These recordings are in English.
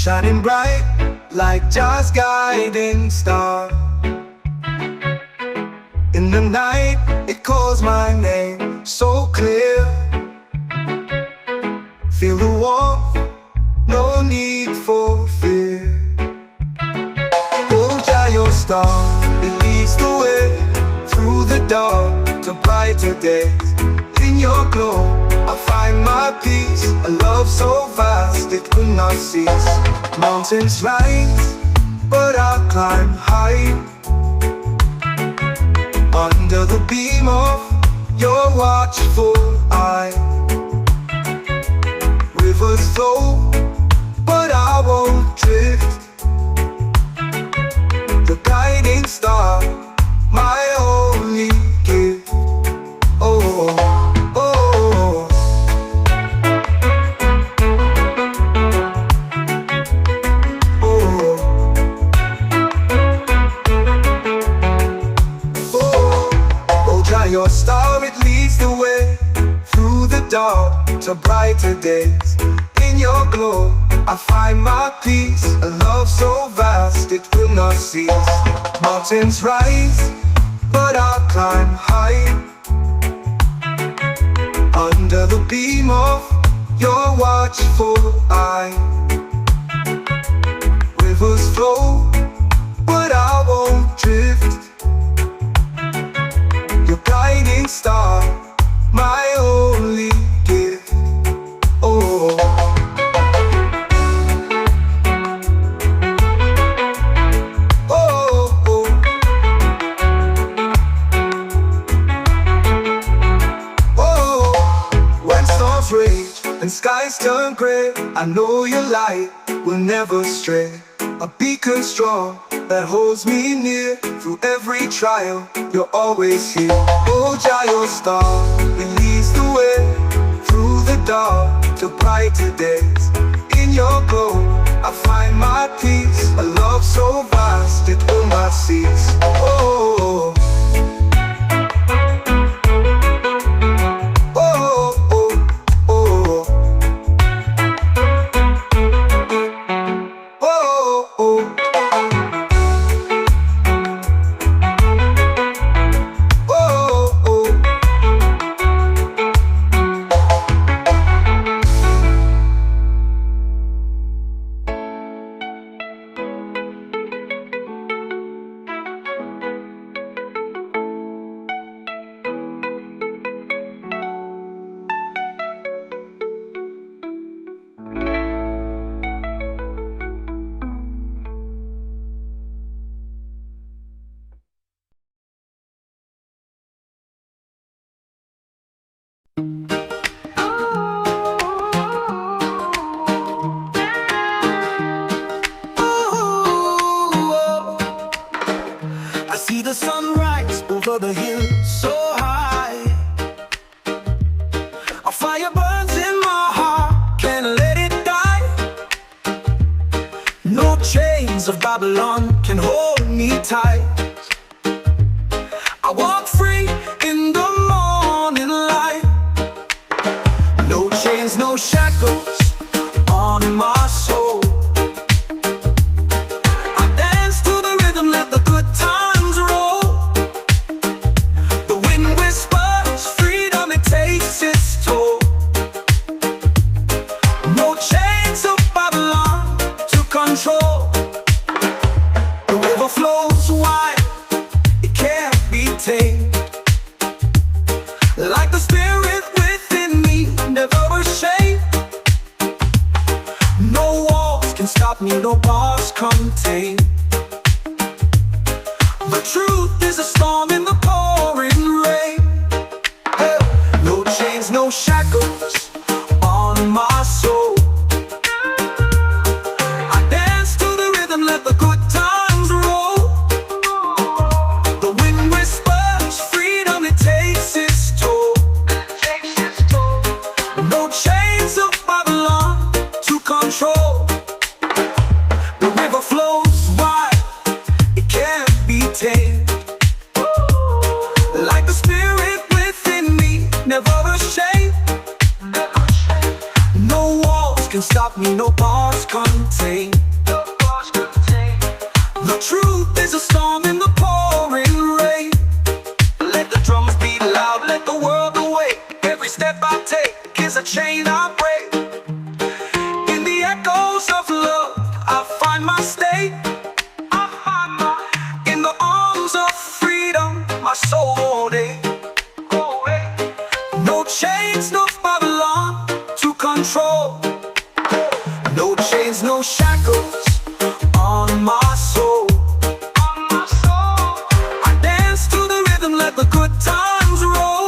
shining bright like Jah's guiding star. In the night, it calls my name so clear. Feel the warmth, no need for fear. Oh Jah, your star, it leads the way through the dark to brighter days. In your glow, I find my peace, a love so vast it could not cease. Mountains rise, but I'll climb high, under the beam of your watchful eye. Rivers flow, but I won't drift. The guiding star, my only gift. Oh, oh, oh, oh, Jah, your star, it leads the way through the dark to brighter days. In your glow, I find my peace, a love so vast it will not cease. Mountains rise, but I'll climb high, under the beam of your watchful eye. Rivers flow, but I won't drift. Your guiding star, my only gift. Oh, oh, oh, oh. When storms rage and skies turn gray, I know your light will never stray. A beacon strong that holds me near through every trial. You're always here. Oh Jah, your star, it leads the way through the dark to brighter days. In your glow, I find my peace, a love so vast it will not cease. Oh, oh, oh, oh, oh, oh. I see the sunrise over the hills so high. A fire burns in my heart, can't let it die. No chains of Babylon can hold me tight. I walk free in the morning light. No chains, no shackles on my soul. I dance to the rhythm, let the good times roll. The wind whispers freedom, it takes its toll. No chains of Babylon to control. The river flows wide, it can't be tamed. Like the spirit within me, never ashamed. No walls can stop me, no bars contain. The truth is a storm in the pouring rain. Hey. No chains, no shackles on my soul. I dance to the rhythm, let the good times roll. The wind whispers freedom, it takes its toll. No chains of Babylon to control. The river flows wide, it can't be tamed. Like the spirit within me, never ashamed. No can stop me, no bars contain. The truth is a storm in the pouring rain. Let the drums beat loud, let the world awake. Every step I take is a chain I break. In the echoes of love, I find my state. In the arms of freedom, my soul won't ache. No chains, no Babylon to control. No chains, no shackles on my soul. I dance to the rhythm, let the good times roll.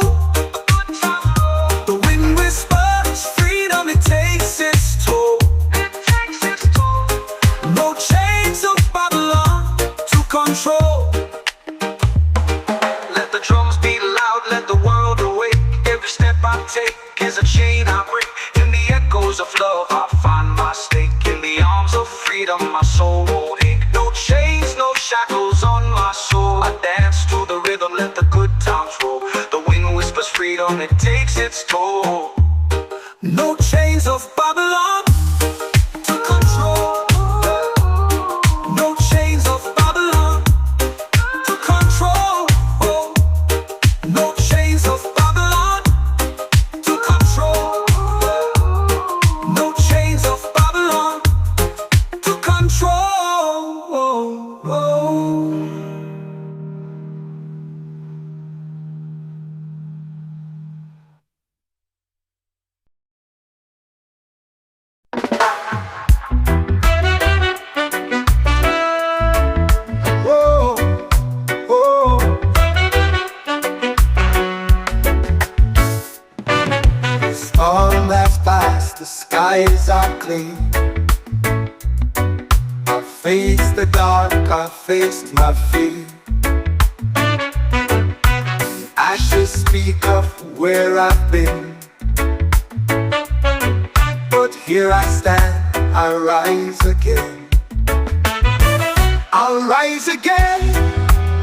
The wind whispers freedom, it takes its toll. No chains of Babylon to control. Let the drums beat loud, let the world awake. Every step I take is a chain I break. In the echoes of love, I find my stake. In the arms of freedom, my soul won't ache. No chains, no shackles on my soul. I dance to the rhythm, let the good times roll. The wind whispers freedom, it takes its toll. No chains of Babylon to control. No chains of Babylon to control. No chains of Babylon to control. No chains of Babylon to control. Whoa, whoa. The storm has passed, the skies are clean. I faced the dark, I faced my fear. Ashes speak of where I've been, but here I stand, I rise again. I'll rise again,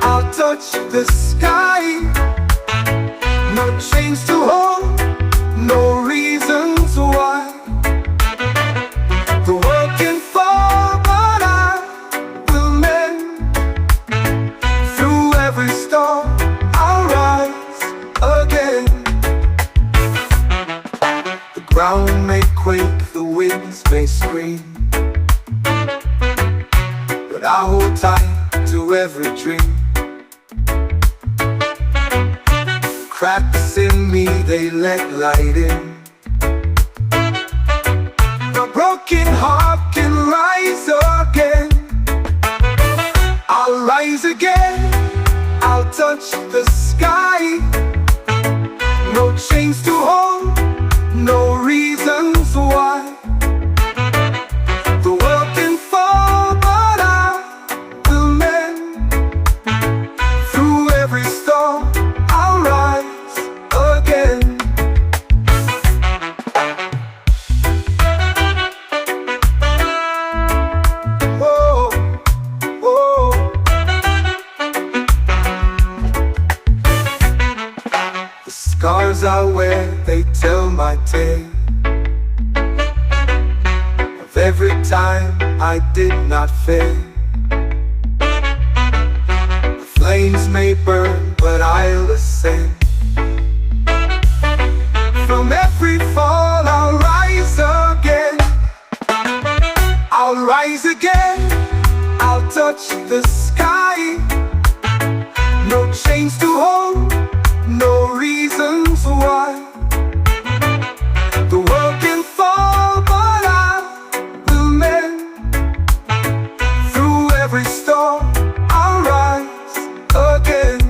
I'll touch the sky. No chains to hold, no reasons why. The world can fall, but I will mend. Through every storm, I'll rise again. The ground may quake, the winds may scream, but I hold tight to every dream. Cracks in me, they let light in. The broken heart can rise again. I'll rise again, I'll touch the sky. No chains to hold, no reasons why. The world can fall, but I will mend. Through every storm, I'll rise again. Whoa, whoa. The scars I wear, they tell my tale of every time I did not fail. The flames may burn, but I'll ascend. From every fall, I'll rise again. I'll rise again, I'll touch the sky. No chains to hold, no reasons why. The world can fall, but I will mend. Through every storm, I'll rise again.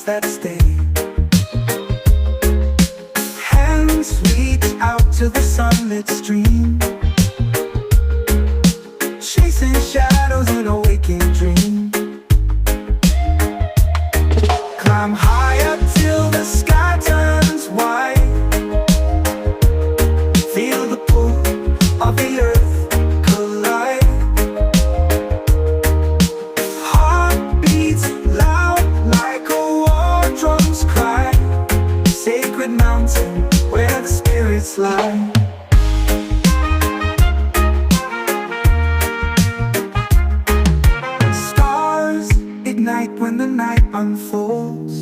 that stay. Hands reach out to the sunlit stream, chasing shadows in a waking dream. Climb higher till the sky turns white. Feel the pull of the earth collide. Heart beats loud like a war drum's cry. Sacred mountain where the spirits lie. Stars ignite when the night unfolds.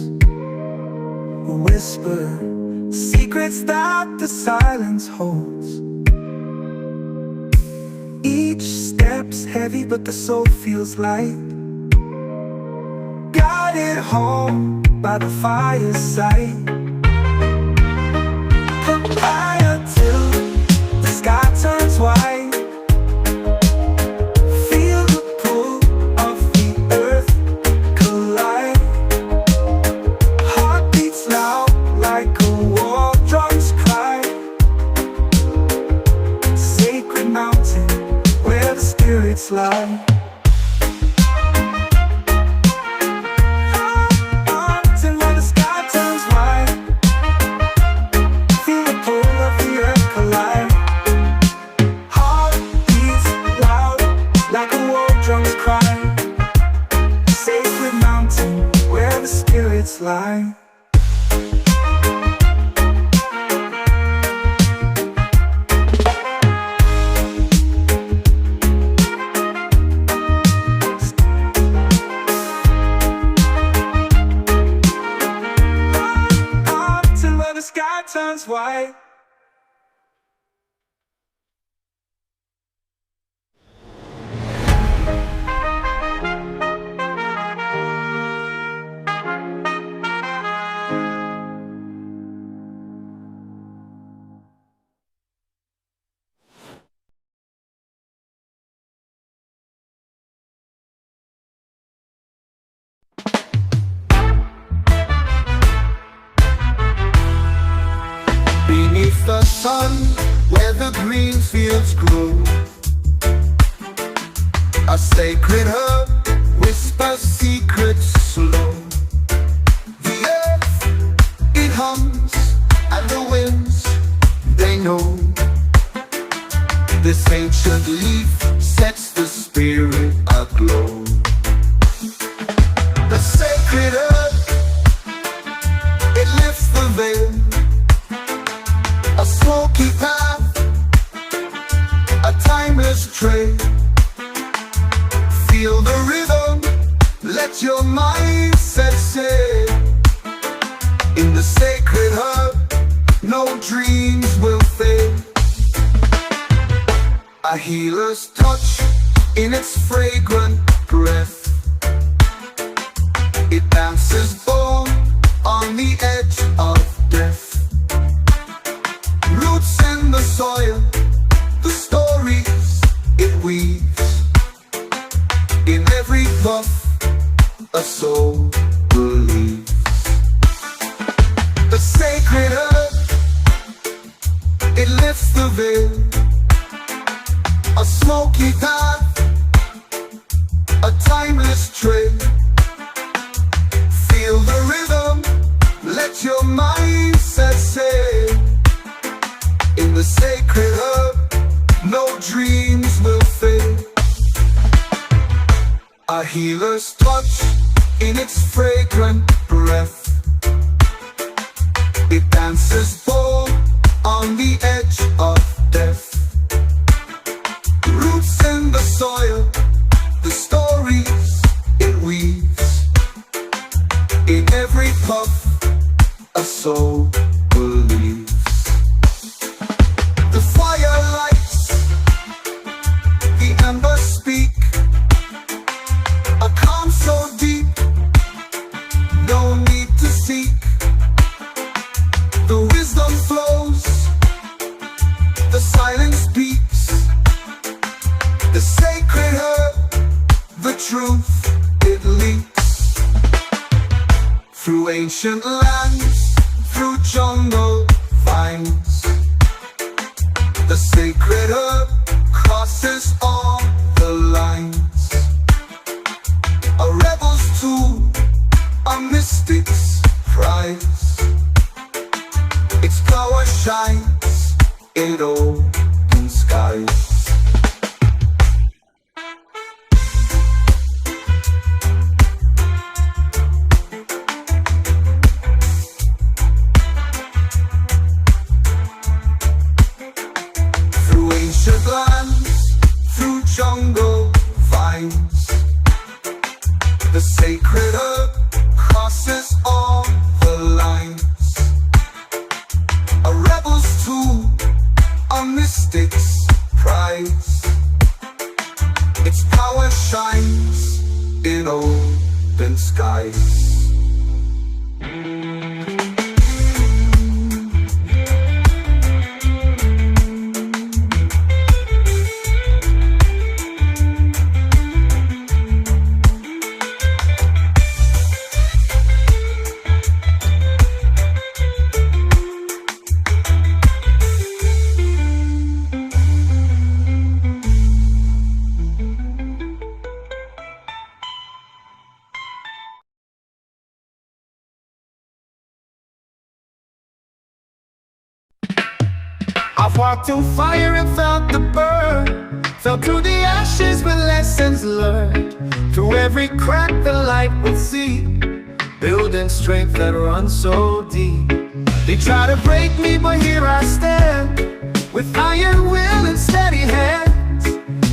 Whisper secrets that the silence holds. Each step's heavy but the soul feels light. Guided home by the fireside. Higher till the sky turns white. Feel the pull of the earth collide. Heart beats loud like a war drum's cry. Sacred mountain where the spirits lie. Mountain where the sky turns white. Feel the pull of the earth collide. Heart beats loud like a war drum's cry. Sacred mountain where the spirits lie. Mountain where the sky turns white. Beneath the sun, where the green fields grow, a sacred herb whispers secrets slow. The earth, it hums, and the winds, they know. This ancient leaf sets the spirit aglow. The sacred herb, it lifts the veil. A smoky path, a timeless trail. Feel the rhythm, let your mindset sail. In the sacred herb, no dreams will fail. A healer's touch in its fragrant breath. It dances born on the edge of death. Roots in the soil, the stories it weaves. In every puff, a soul believes. The sacred herb, it lifts the veil. A smoky path, a timeless trail. Feel the rhythm, let your mindset sail. In the sacred herb, no dreams will fail. A healer's touch in its fragrant breath. It dances bold on the edge of death. Roots in the soil, the stories it weaves. In every puff, a soul believes. The fire lights, the embers speak. A calm so deep, no need to seek. The wisdom flows, the silence speaks. The sacred herb, the truth, it leaks. Through Through ancient lands, through jungle vines, the sacred herb crosses all the lines. A rebel's tool, a mystic's prize. Its power shines in open skies. Through ancient lands, through jungle vines, the sacred herb crosses all the lines. A rebel's tool, a mystic's prize. Its power shines in open skies. I've walked through fire and felt the burn, fell through the ashes with lessons learned. Through every crack the light will see, building strength that runs so deep. They try to break me, but here I stand, with iron will and steady hands.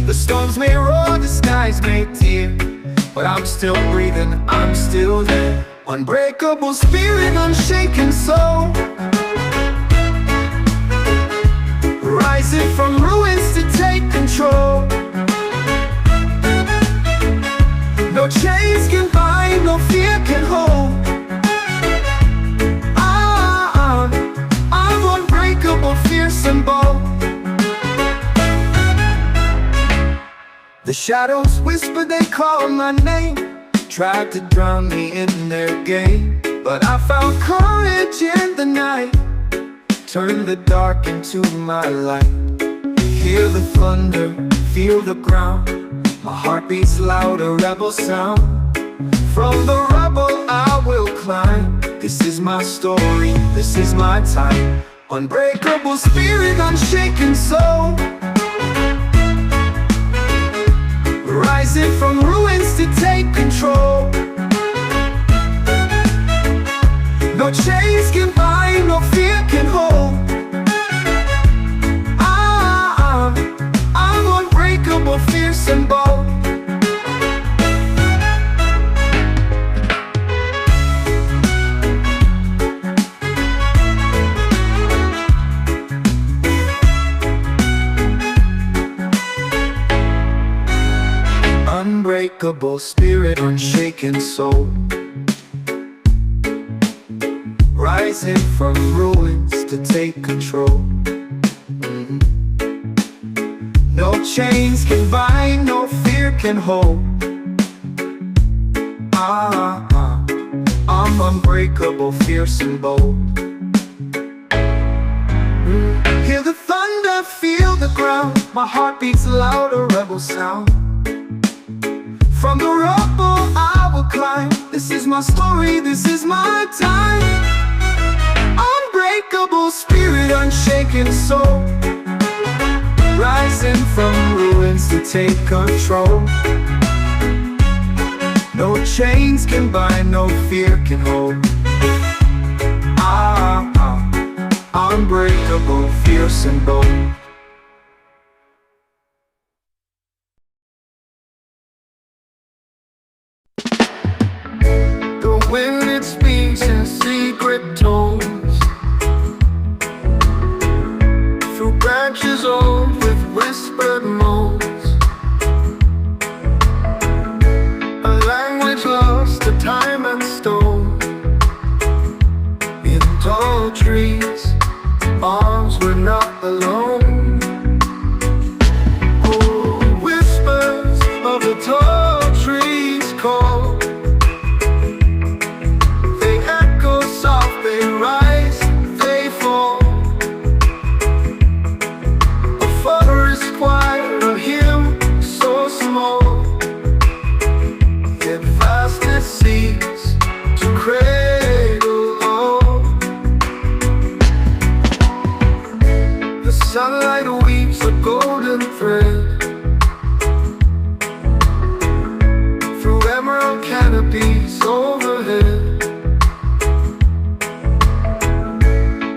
The storms may roar, the skies may tear, but I'm still breathing, I'm still there. Unbreakable spirit, unshaken soul, rising from ruins to take control. No chains can bind, no fear can hold. I'm unbreakable, fierce and bold. The shadows whisper, they call my name, tried to drown me in their game, but I found courage in the night, turn the dark into my light. Hear the thunder, feel the ground, my heart beats loud, a rebel sound. From the rubble I will climb, this is my story, this is my time. Unbreakable spirit, unshaken soul, rising from ruins to take control. No chains can bind, no fear can hold. I'm unbreakable, fierce and bold. Unbreakable spirit, unshaken soul, rising from ruins to take control. No chains can bind, no fear can hold. I'm unbreakable, fierce and bold. Hear the thunder, feel the ground, my heart beats loud, a rebel sound. From the rubble I will climb, this is my story, this is my time. Unbreakable spirit, unshaken soul, rising from ruins to take control. No chains can bind, no fear can hold. Unbreakable, fierce and bold. The wind, it speaks in secret tones, through branches old with whispered moans. A language lost to time and stone. In tall trees, arms were not alone. Oh, whispers of the tall trees call, they echo canopies overhead.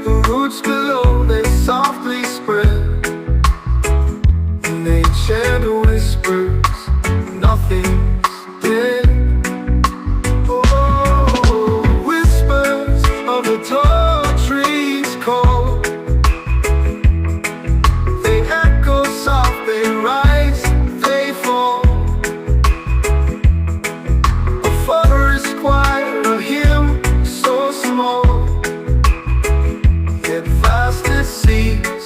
The roots below, they softly spread, and they chant whispers, nothing's dead. Oh, whispers of the tall trees call. They echo soft, they rise, they fall. A forest choir, a hymn so small, yet vast it seems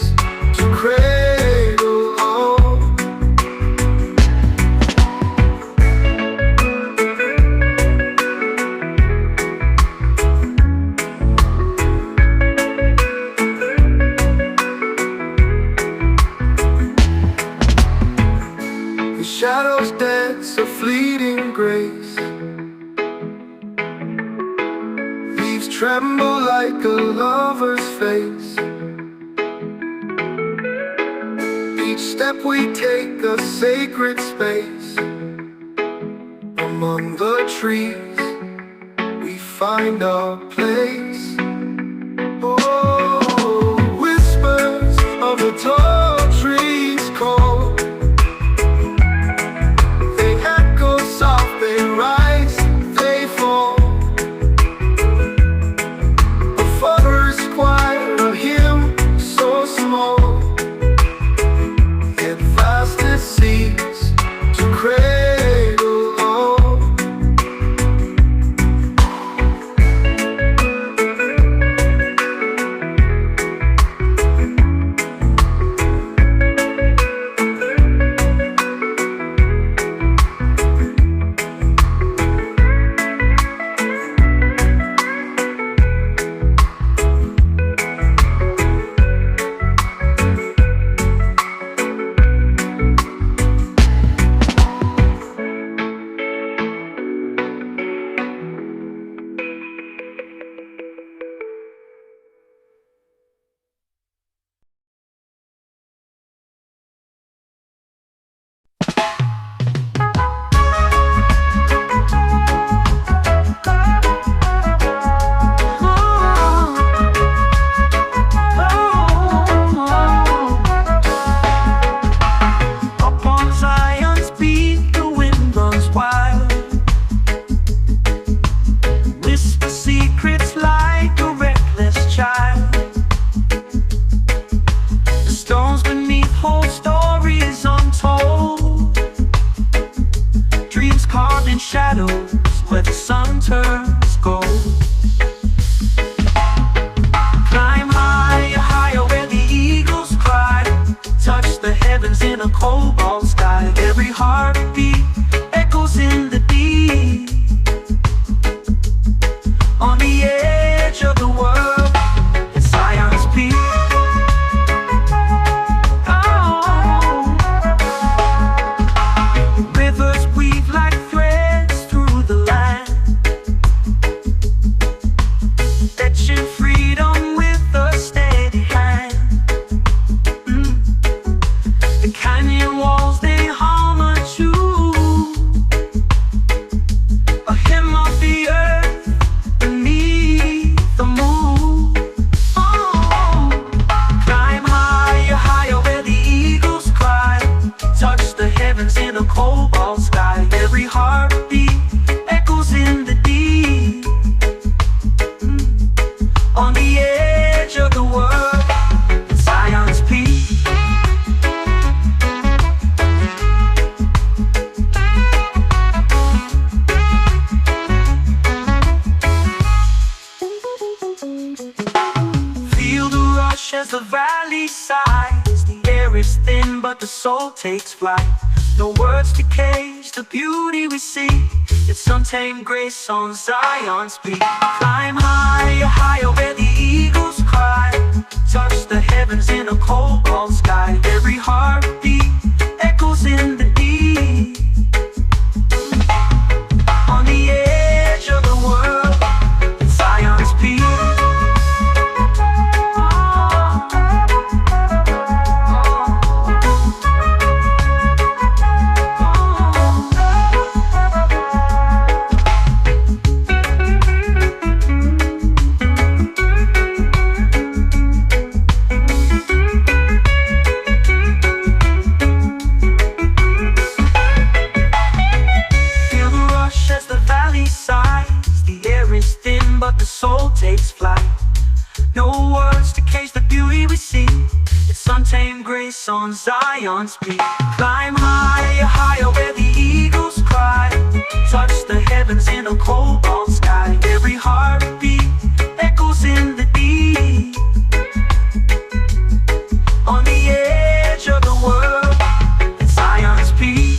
to cradle all. The shadows dance a fleeting grace. Leaves tremble like a lover's face. Each step we take a sacred space. Among the trees we find our place. Oh, whispers of the tall trees call. They echo soft, they rise, they fall. A forest choir, a hymn so small, yet vast it seems to cradle all. Upon Zion's beat, the wind runs wild. Whisper secrets like a reckless child. The stones beneath hold stories untold. Dreams carved in shadows where the sun turns gold. Climb higher, higher where the eagles cry. Touch the heavens in a cobalt sky. Every heartbeat echoes in the deep. On the edge of the world, it's Zion's peak. Oh, rivers weave like threads through the land, fetching freedom with a steady hand. The canyon walls, they hum a tune, a hymn of the earth beneath the moon. Oh, climb higher, higher where the eagles cry. Touch the heavens in a cobalt sky. Every heartbeat echoes in the deep. On the edge of the world, Zion's peak. Feel the rush as the valley sighs. The air is thin, but the soul takes flight. No words to cage the beauty we see. It's untamed grace on Zion's peak. Climb higher, higher where the eagles cry. Touch the heavens in a cobalt sky. Every heartbeat echoes in the deep. On the edge of the world, Zion's peak. place on Zion's peak. Climb higher, higher where the eagles cry. Touch the heavens in a cobalt sky. Every heartbeat echoes in the deep. On the edge of the world, it's Zion's peak.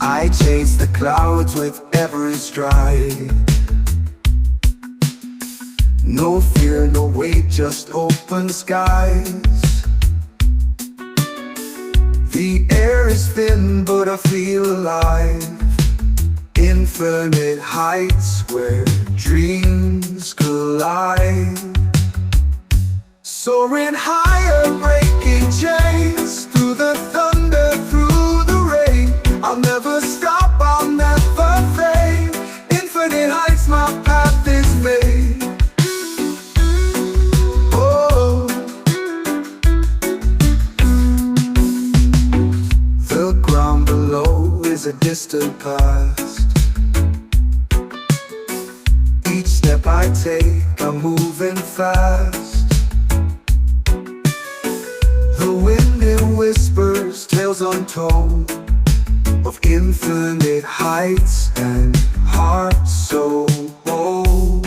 I chase the clouds with every stride. No fear, no weight, just open skies. The air is thin, but I feel alive. Infinite heights where dreams collide. Soaring higher, breaking chains. Through the thunder, through the rain. I'll never stop, I'll never fade. Infinite heights, my path is made. Oh, the ground below is a distant past. Each step I take, I'm moving fast. The wind it whispers, tales untold, of infinite heights and hearts so bold.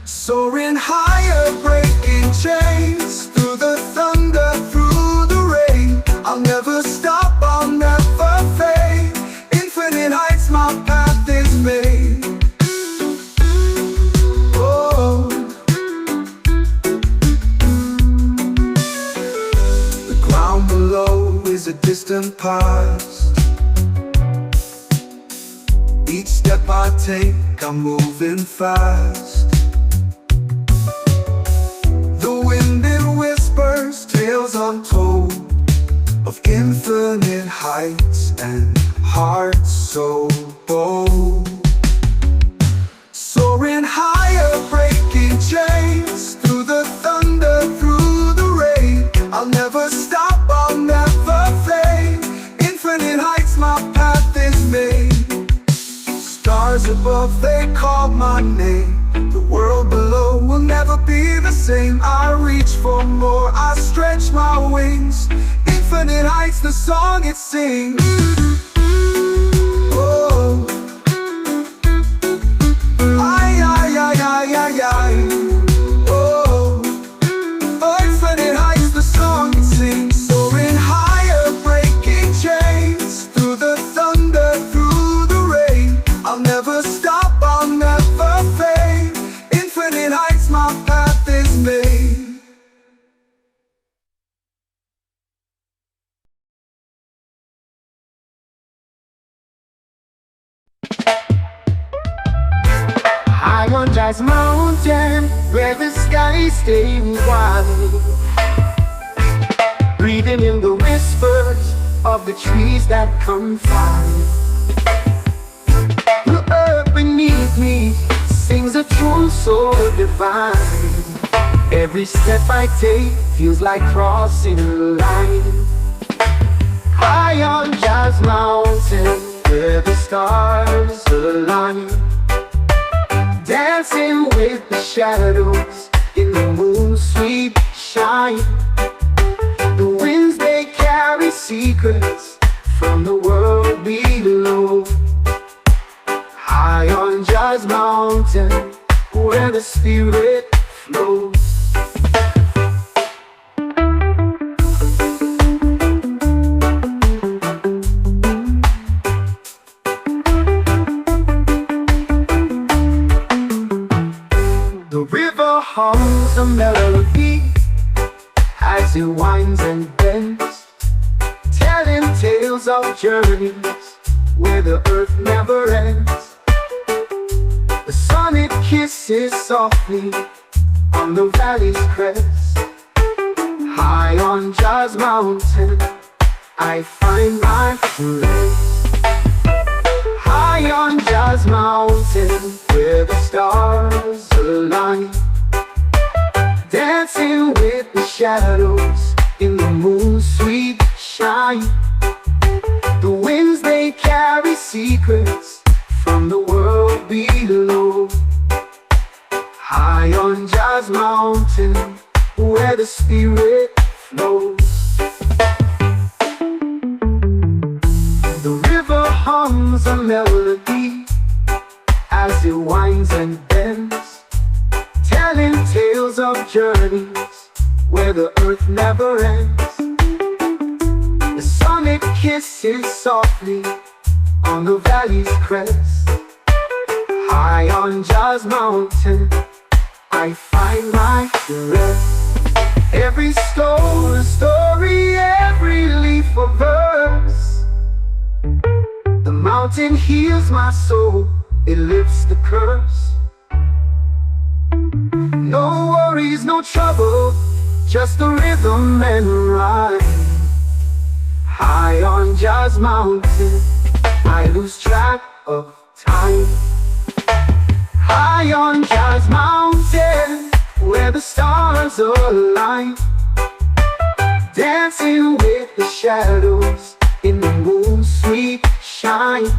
Soaring higher, breaking chains. Through the thunder, through the rain. I'll never stop, I'll never fade. Infinite heights, my path is made. Oh, the ground below is a distant past. Each step I take, I'm moving fast. The wind it whispers, tales untold, of infinite heights and hearts so bold. Soaring higher, breaking chains. Through the thunder, through the rain. I'll never stop, I'll never fade. Infinite heights, my path is made. Stars above, they call my name. The world below will never be the same. I reach for more, I stretch my wings. Infinite heights, the song it sings. Oh, ay, ay, ay, ay, ay, ay. Oh, infinite heights, the song it sings. Soaring higher, breaking chains. Through the thunder, through the rain. I'll never stop, I'll never fade. Infinite heights, my path is made. High on Jazz Mountain, where the sky stays wide. Breathing in the whispers of the trees that confide. The earth beneath me sings a tune so divine. Every step I take feels like crossing a line. High on Jazz Mountain, where the stars align. Dancing with the shadows in the moon's sweet shine. The winds they carry secrets from the world below. High on Jazz Mountain, where the spirit flows. journeys where the earth never ends. The sun it kisses softly on the valley's crest. High on Jazz Mountain, I find my rest. High on Jazz Mountain, where the stars align, dancing with the shadows in the moon's sweet shine. The winds they carry secrets from the world below. High on Jazz Mountain, where the spirit flows. The river hums a melody as it winds and bends, telling tales of journeys where the earth never ends. The sun it kisses softly on the valley's crest. High on Jazz Mountain, I find my rest. Every stone a story, every leaf a verse. The mountain heals my soul, it lifts the curse. No worries, no trouble, just the rhythm and rhyme. High on Jazz Mountain, I lose track of time. High on Jazz Mountain, where the stars align, dancing with the shadows in the moon's sweet shine.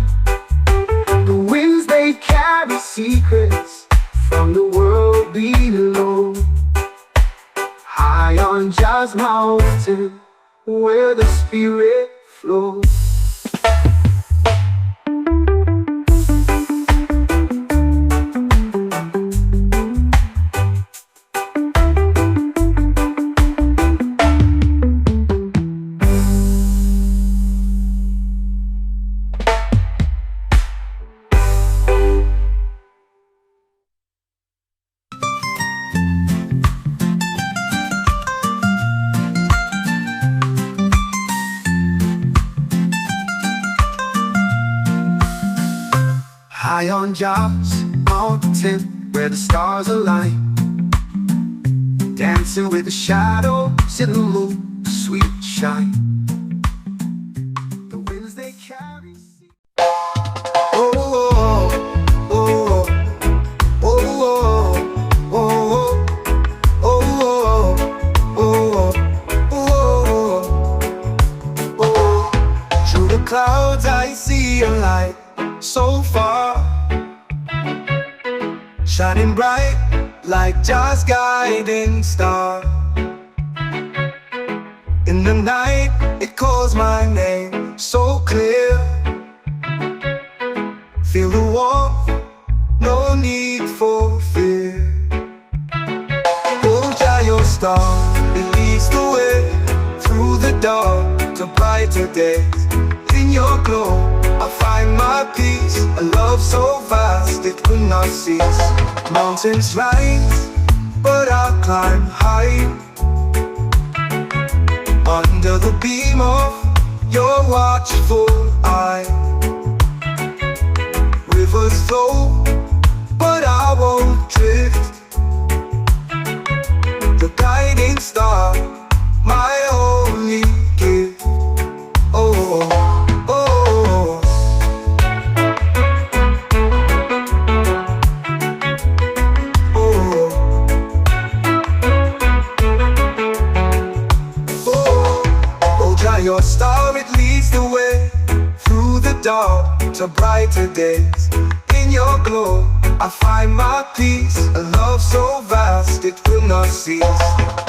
The winds they carry secrets from the world below. High on Jazz Mountain, where the spirit flows. High on Jazz Mountain, where the stars align, dancing with the shadows in the moon's sweet shine. The winds they carry. Oh, oh, oh, oh, oh, oh, oh, oh, oh, oh. Through the clouds I see a light so far, shining bright like Jazz guiding star. In the night it calls my name so clear. Feel the warmth, no need for fear. Hold out your star, it leads the way through the dark to brighter days. In your glow I find my peace, a love so vast it will not cease. Mountains rise, but I'll climb high, under the beam of your watchful eye. Rivers flow, but I won't drift. The guiding star, my only gift. Oh, oh, oh, oh. Oh, dry your star, it leads the way through the dark to brighter days. In your glow I find my peace, a love so vast it will not cease.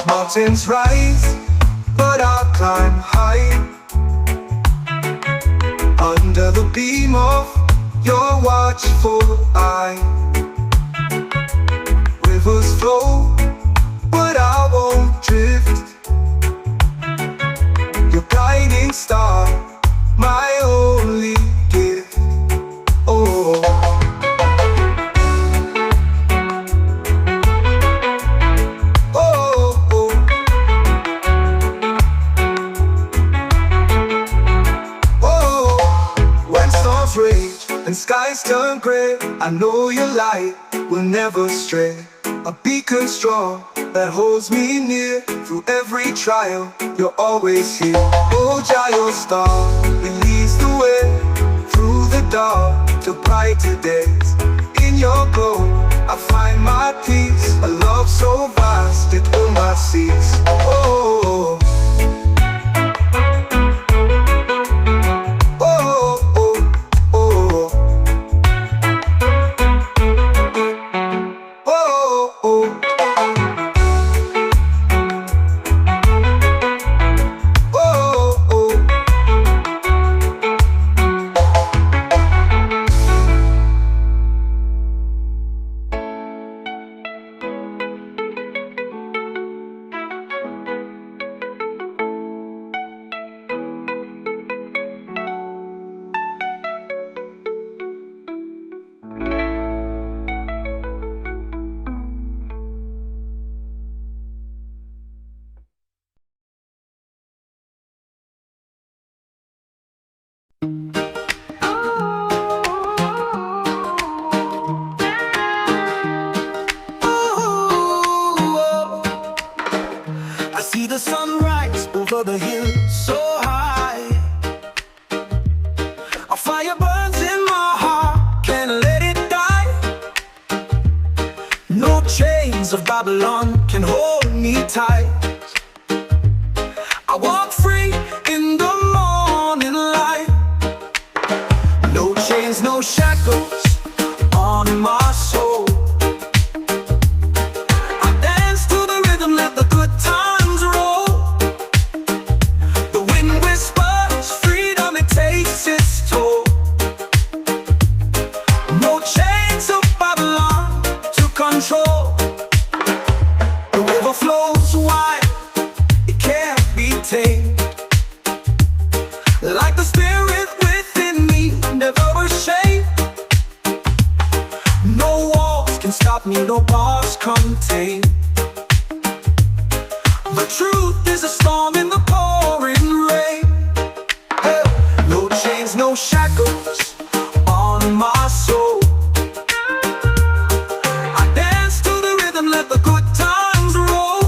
Mountains rise, but I'll climb high, under the beam of your watchful eye. Rivers flow, but I won't drift. Your guiding star, my only gift. Oh, oh, oh. Oh, age and skies turn gray, I know your light will never stray. A beacon strong that holds me near through every trial. You're always here. Oh, Jah, your star, it leads the way through the dark to brighter days. In your glow, I find my peace. A love so vast it will not cease. Oh. I see the sunrise over the hill so high. A fire burns in my heart, can't let it die. No chains of Babylon can hold me tight. I walk free in the morning light. No chains, no shackles on my soul. I dance to the rhythm, let the good times roll. The wind whispers freedom, it takes its toll. No chains of Babylon to control. The river flows wide, it can't be tamed. Like the spirit within me, never ashamed. No walls can stop me, no bars contain. The truth is a storm in the pouring rain. Hey. No chains, no shackles on my soul. I dance to the rhythm, let the good times roll.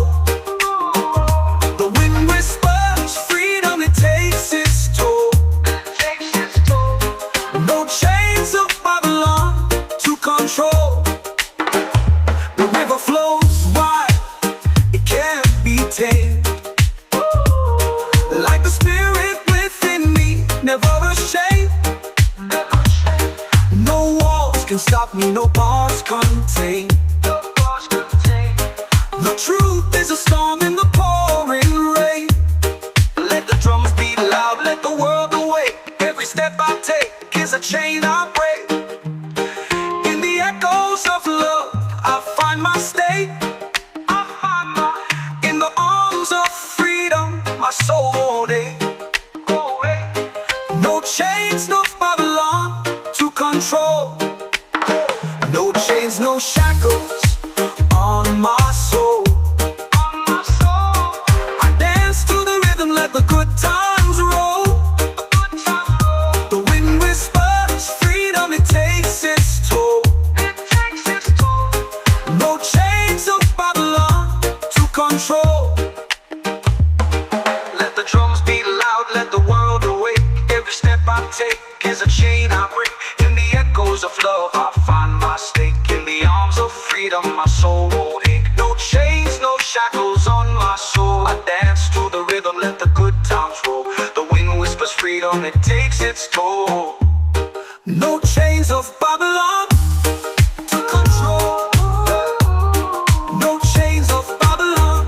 The wind whispers freedom, it takes its toll. No chains of Babylon to control. The river flows wide, it can't be tamed. Like the spirit within me, never ashamed. No walls can stop me, no bars contain. The truth is a storm in the pouring rain. Let the drums beat loud, let the world awake. Every step I take is a chain I break. In the echoes of love, I find my state. In the arms of freedom, my soul won't ache. No chains, no Babylon to control. No chains, no shackles on my soul. I dance to the rhythm, let the good times roll. The wind whispers freedom, it takes its toll. No chains of Babylon to control. Let the drums beat loud, let the world awake. Every step I take is a chain I break. In the echoes of love, I find my stake. In the arms of freedom, my soul won't ache. No chains, no shackles on my soul. I dance to the rhythm, let the good times roll. The wind whispers freedom, it takes its toll. No chains of Babylon to control. No chains of Babylon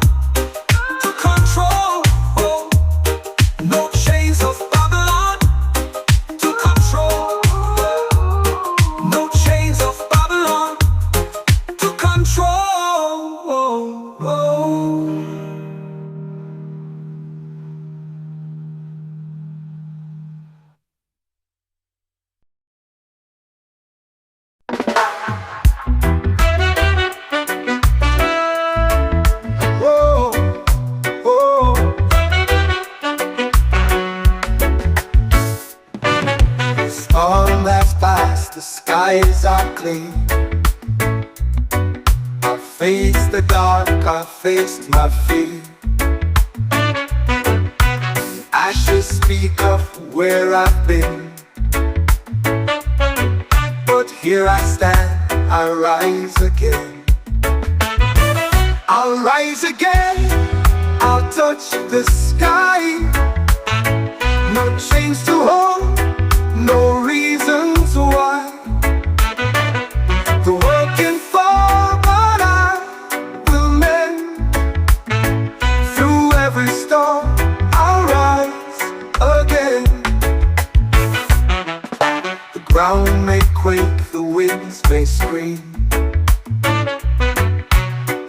to control. No chains of Babylon to control. No chains of Babylon to control. past, the skies are clean. I faced the dark, I faced my fear. Ashes speak of where I've been, but here I stand, I rise again. I'll rise again, I'll touch the sky. No chains to hold, no reasons why. The world can fall, but I will mend. Through every storm, I'll rise again. The ground may quake, the winds may scream,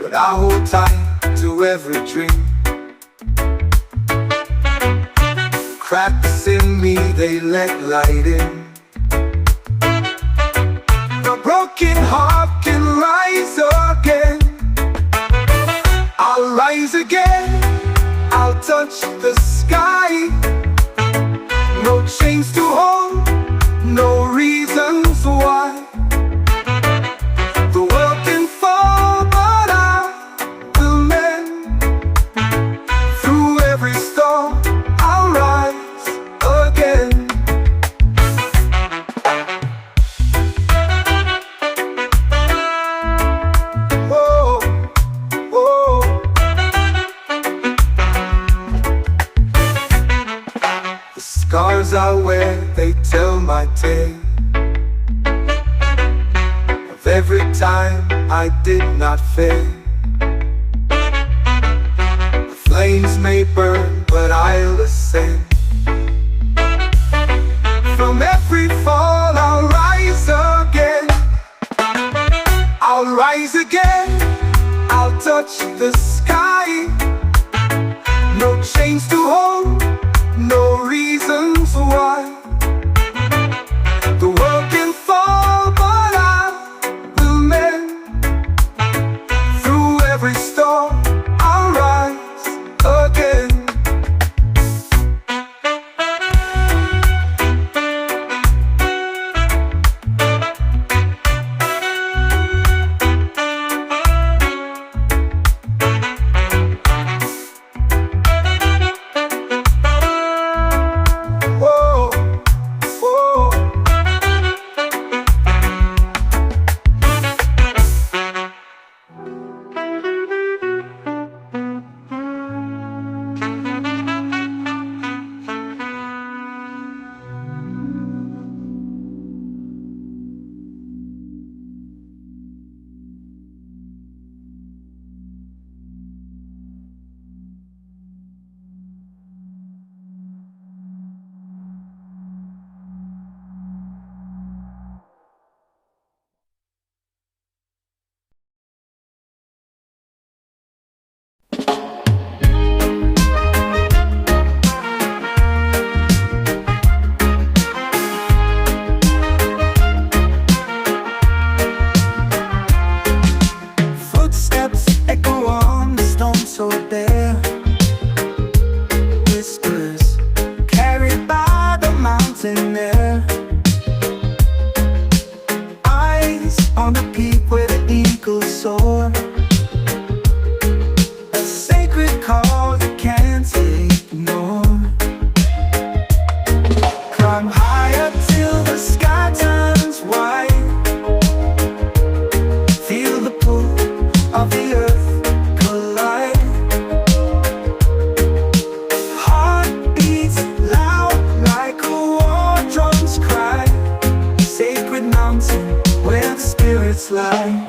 but I hold tight to every dream. Cracks in me, they let light in. The broken heart can rise again. I'll rise again, I'll touch the sky. No chains to hold, no reasons why. The world can fall, but I will mend. Through every storm, I'll rise again. Oh, oh. The scars I wear, they tell my tale of every time I did not fail. The flames may burn, but I'll ascend. From every fall, I'll rise again. I'll rise again, I'll touch the sky. No chains to hold, no reasons why. The world can fall, but I will mend. Through every storm, I'll rise again. Whoa, whoa. Footsteps echo on the stone so bare. Whispers carried by the mountain air. Eyes on the peak where the eagles soar. A sacred call you can't ignore. Climb higher till the sky turns white. Feel the pull of the earth collide. Heart beats loud like a war drum's cry. Sacred mountain where the spirits lie.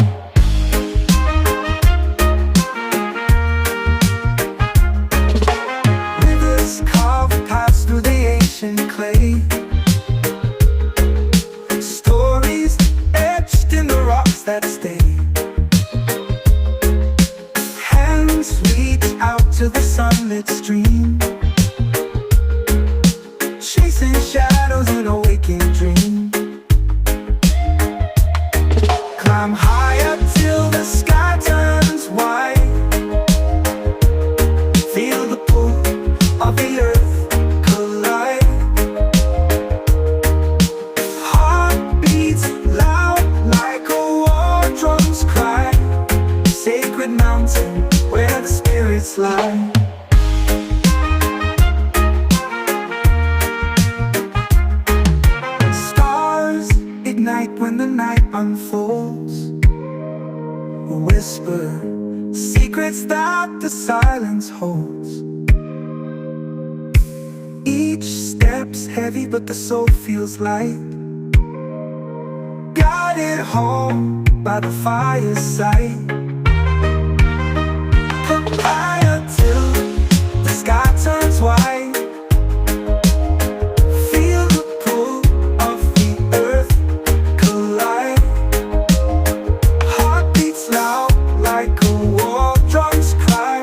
Rivers carve paths through the ancient clay. Stories etched in the rocks that stay. Hands reach out to the sunlit stream, chasing shadows in a waking dream. Climb high night when the night unfolds, whisper secrets that the silence holds. Each step's heavy but the soul feels light, guided home by the fireside. Papaya till the sky turns white. Feel the pull of the earth collide. Heart beats loud like a war drum's cry.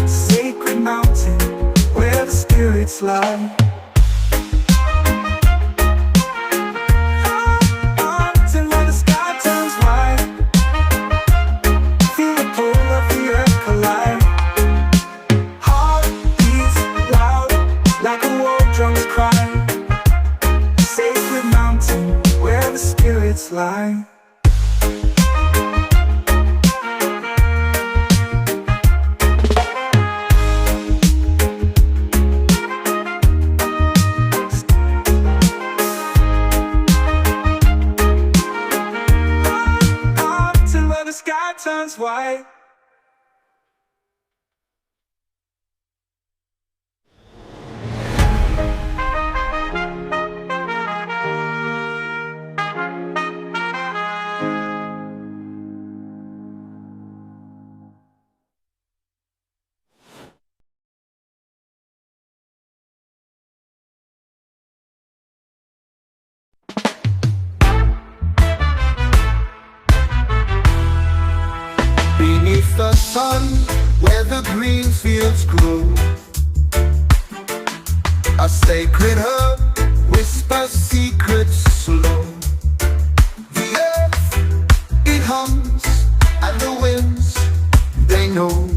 Sacred mountain where the spirits lie. Lie. Till where the sky turns white. Beneath the sun, where the green fields grow, a sacred herb whispers secrets slow. The earth, it hums, and the winds, they know.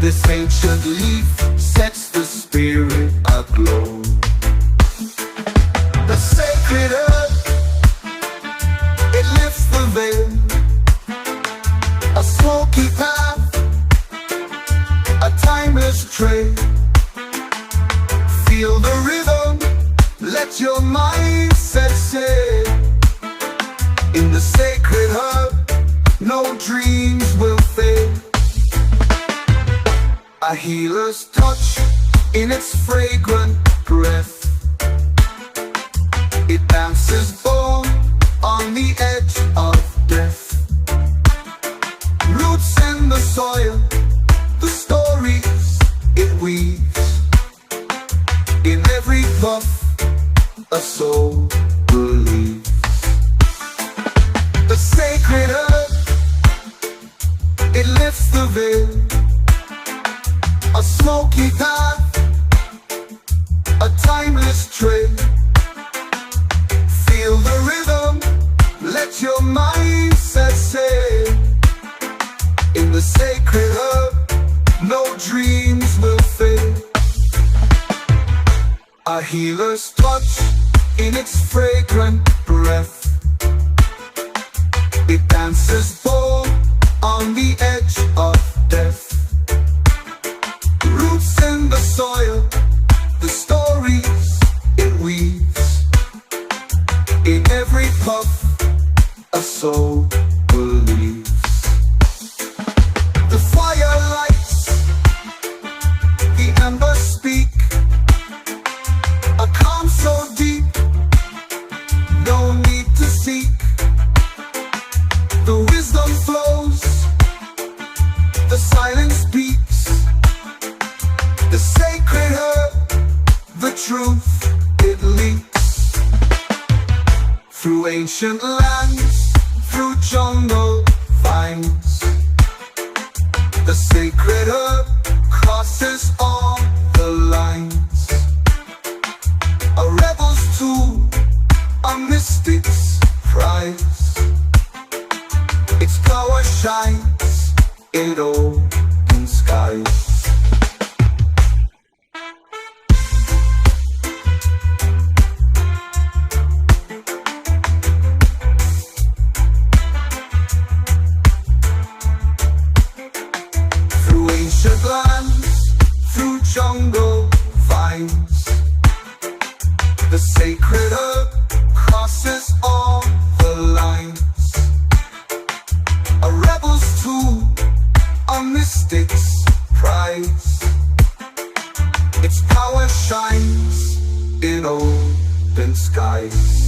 This ancient leaf sets the spirit aglow. The sacred herb, it lifts the veil. A smoky path, a timeless trail. Feel the rhythm, let your mindset sail. In the sacred herb, no dreams will fail. A healer's touch in its fragrant breath. It dances born on the edge of death. Roots in the soil, the stories it weaves. In every puff, a soul believes. The sacred herb, it lifts the veil. A smoky path, a timeless trail. Feel the rhythm, let your mindset sail. In the sacred herb, no dreams will fail. A healer's touch in its fragrant breath. It dances bold on the edge of death. Roots in the soil, the stories it weaves. In every puff, a soul believes. The fire lights, the embers speak. A calm so deep, no need to seek. The wisdom flows, the silence speaks. The sacred herb, the truth, it leaks. Through ancient lands, through jungle vines. The sacred herb crosses all the lines. A rebel's tool, a mystic's prize. Its power shines in open skies. Lands, through jungle vines. The sacred herb crosses all the lines. A rebel's tool, a mystic's prize. Its power shines in open skies.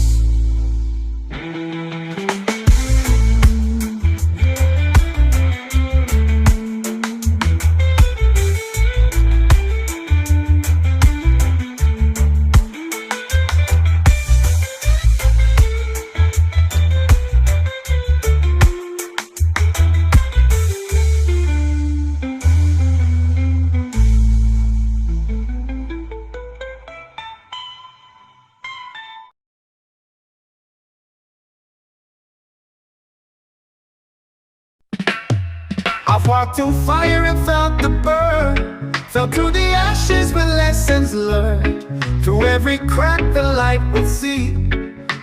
I've walked through fire and felt the burn, fell through the ashes with lessons learned. Through every crack the light would see,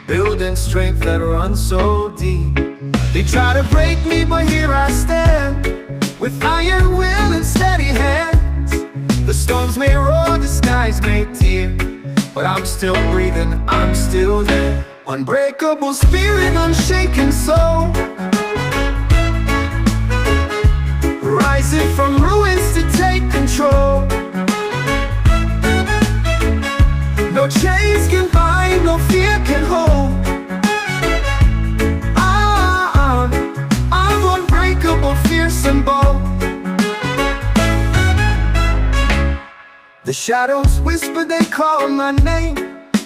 building strength that runs so deep. They try to break me, but here I stand, with iron will and steady hands. The storms may roar, the skies may tear, but I'm still breathing, I'm still there. Unbreakable spirit, unshaken soul, rising from ruins to take control. No chains can bind, no fear can hold. I'm unbreakable, fierce and bold. The shadows whisper, they call my name,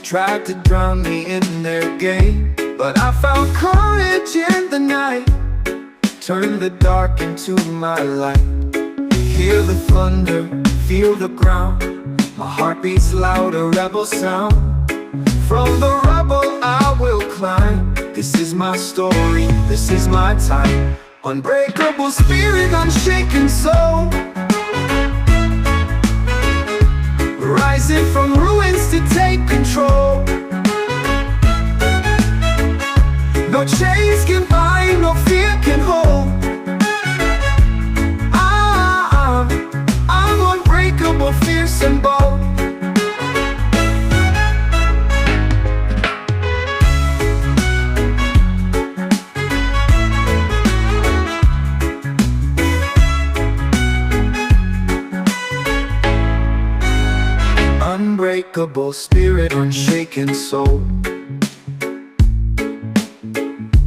tried to drown me in their game, but I found courage in the night, turn the dark into my light. Hear the thunder, feel the ground, my heart beats loud, a rebel sound. From the rubble I will climb. This is my story, this is my time. Unbreakable spirit, unshaken soul, rising from ruins to take control. No chains can bind, no fear can hold. I'm unbreakable, fierce and bold. Unbreakable spirit, unshaken soul,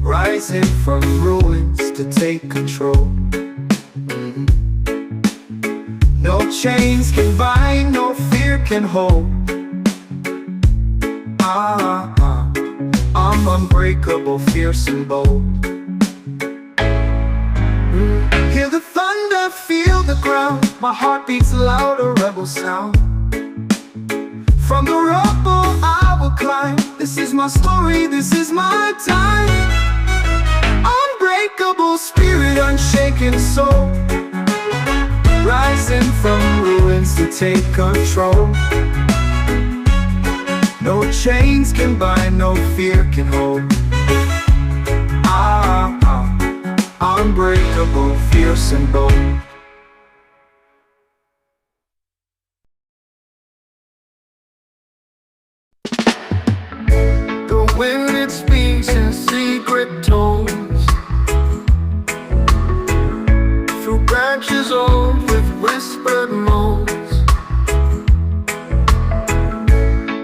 rising from ruins to take control. No chains can bind, no fear can hold. I'm unbreakable, fierce and bold. Hear the thunder, feel the ground, my heart beats loud, a rebel sound. From the rubble I will climb. This is my story, this is my time. Unbreakable spirit, unshaken soul, rising from ruins to take control. No chains can bind, no fear can hold. Unbreakable, fierce and bold. The wind, it speaks in secret tones, through branches old with whispered moans.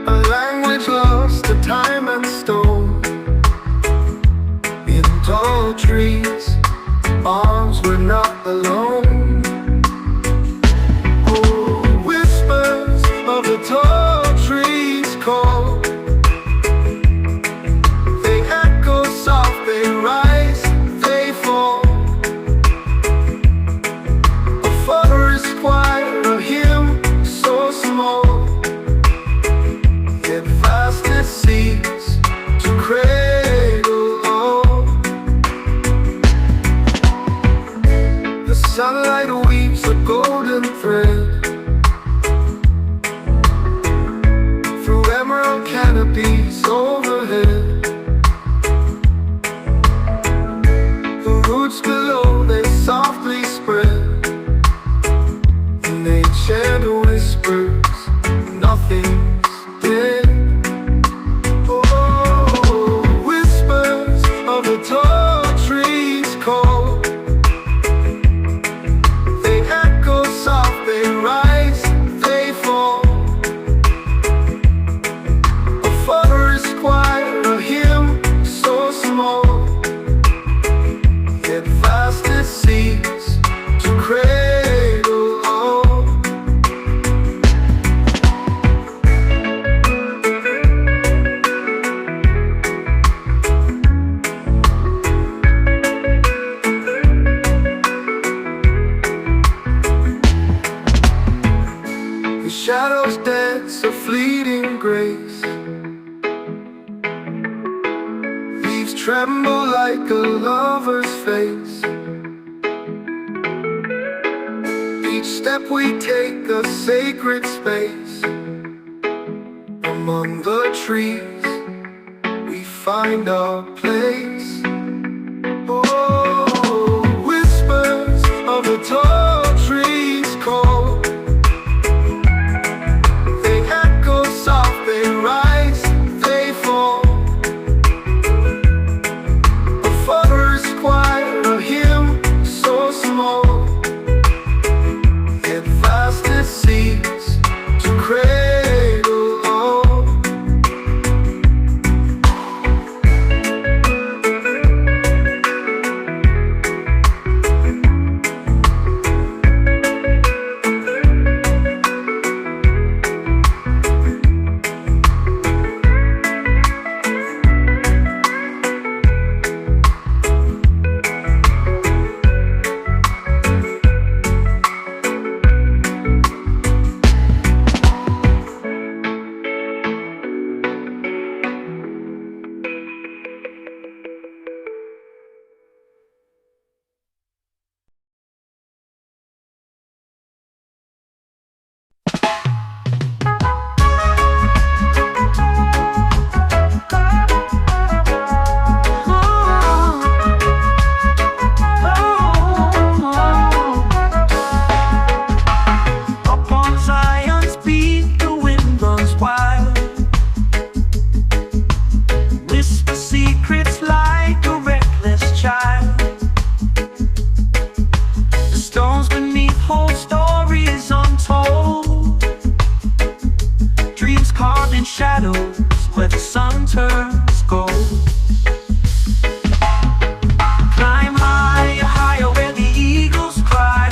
A language lost to time and stone. In tall trees, arms were not alone. Oh, whispers of the tall trees call. They echo soft, they rise, they fall. A forest choir, a hymn so small, yet vast it seems to cradle all. The sunlight weaves a golden thread through emerald canopies overhead. The roots below, they softly spread, and they chant whispers, nothing's dead. tremble like a lover's face. Each step we take a sacred space. Among the trees we find our place. Oh, whispers of the tall trees call. They echo soft, they rise, they fall. A father's choir, a hymn so small, yet vast it seems to cradle all. Shadows where the sun turns gold. Climb higher, higher where the eagles cry.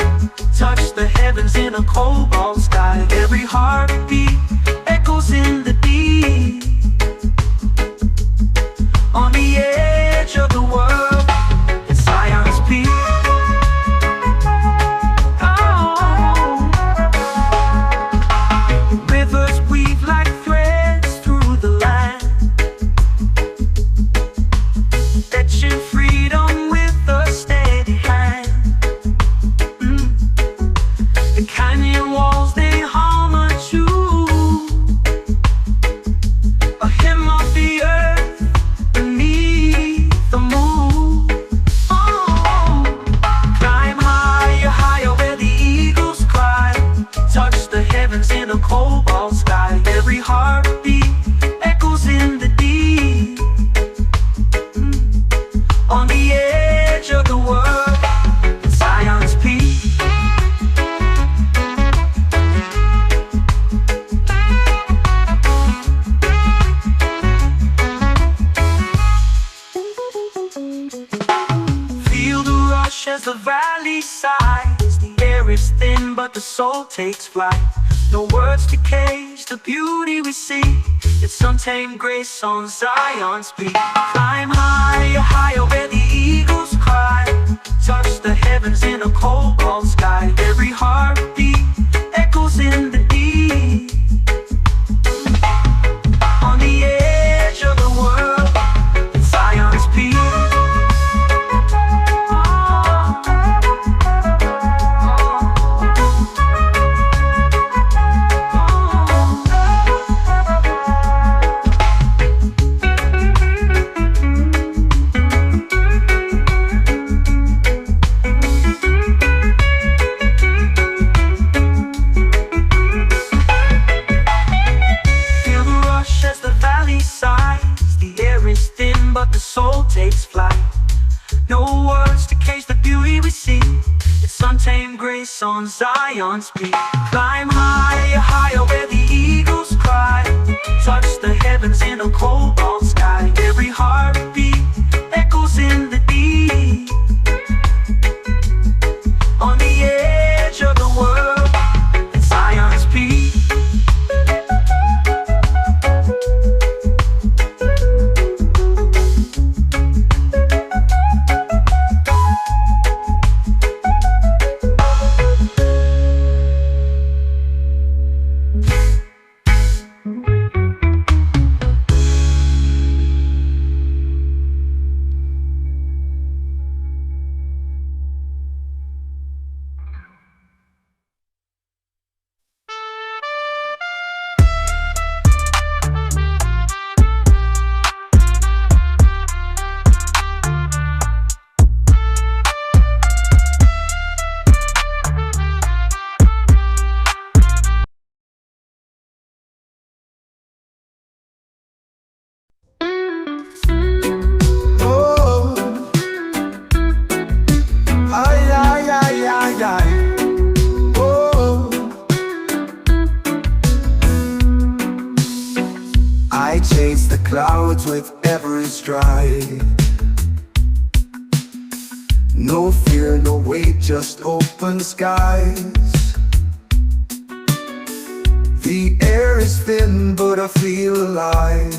Touch the heavens in a cobalt sky. Every heartbeat echoes in the deep. On the edge of the world, it's Zion's peak. Rivers weave like threads through the land, fetching freedom with a steady hand. The canyon walls, they hum a tune, a hymn of the earth beneath the moon. Oh, climb higher, higher where the eagles cry. Touch the heavens in a cobalt sky. Every heartbeat echoes in the deep. On the edge of the world, it's Zion's peak. Feel the rush as the valley sighs. The air is thin, but the soul takes flight. No words to cage the beauty we see. It's untamed grace on Zion's peak. Climb higher, higher where the eagles cry. Touch the heavens in a cobalt sky. Every heartbeat echoes in the deep. On the edge of the world, it's Zion's peak. Feel the rush as the valley sighs. The air is thin, but the soul takes flight. No words to cage the beauty we see. It's untamed grace on Zion's peak. Climb higher, higher where the eagles cry. Touch the heavens in a cobalt sky. Every heartbeat echoes in the deep. On the edge of the world, it's Zion's peak. clouds with every stride. No fear, no weight, just open skies. The air is thin, but I feel alive.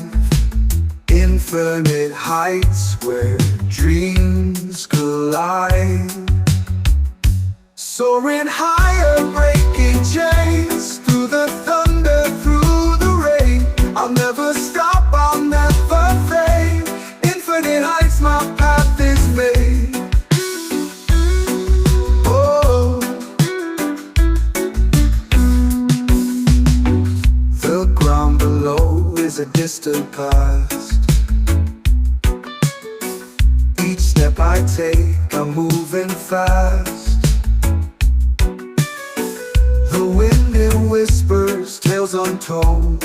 Infinite heights where dreams collide. Soaring higher, breaking chains. Through the thunder, through the rain. I'll never stop, I'll never fade. Infinite heights, my path is made. Oh, the ground below is a distant past. Each step I take, I'm moving fast. The wind it whispers, tales untold,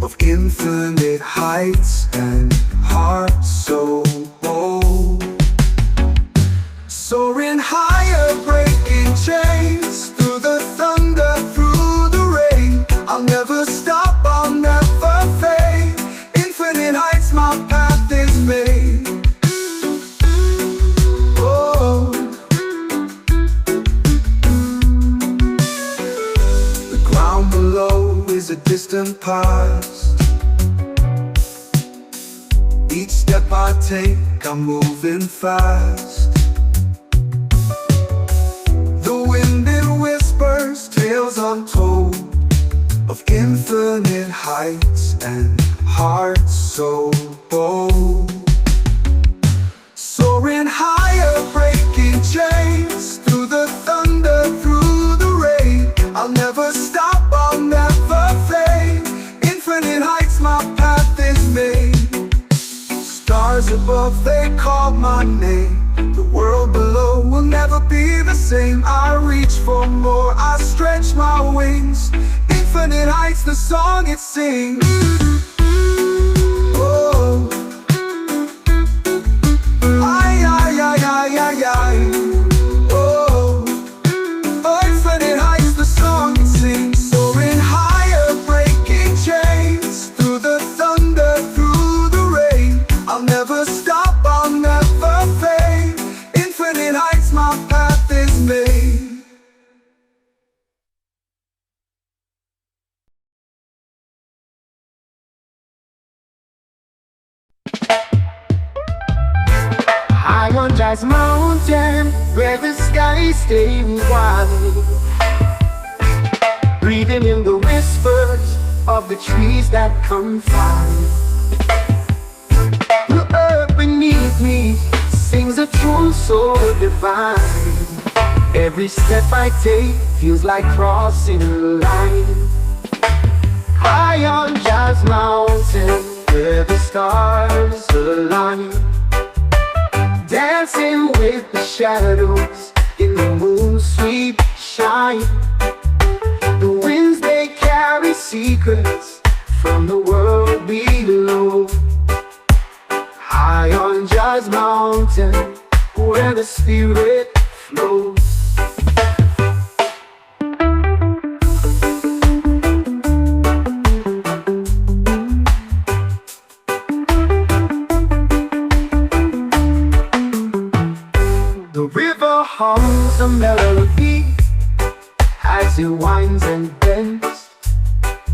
of infinite heights and hearts so bold. Soaring higher, breaking chains. Through the thunder, through the rain. I'll never stop, I'll never fade. Infinite heights, my path is made. Oh, the ground below is a distant past. Each step I take, I'm moving fast. The wind it whispers, tales untold, of infinite heights and hearts so bold. Soaring higher, breaking chains. Through the thunder, through the rain. I'll never stop, I'll never fade. Infinite heights, my path is made. Stars above, they call my name. The world below will never be the same. I reach for more, I stretch my wings. Infinite heights, the song it sings. Oh, ay, ay, ay, ay, ay, ay. Oh, infinite heights, the song it sings. Soaring higher, breaking chains. Through the thunder, through the rain. I'll never stop, I'll never fade. Infinite heights, my path is made. High on Jazz Mountain, where the sky stays wide. Breathing in the whispers of the trees that confide. The earth beneath me sings a tune so divine. Every step I take feels like crossing a line. High on Jazz Mountain, where the stars align. Dancing with the shadows in the moon's sweet shine. The winds they carry secrets from the world below. High on Jazz Mountain, where the spirit flows. The river hums a melody as it winds and bends,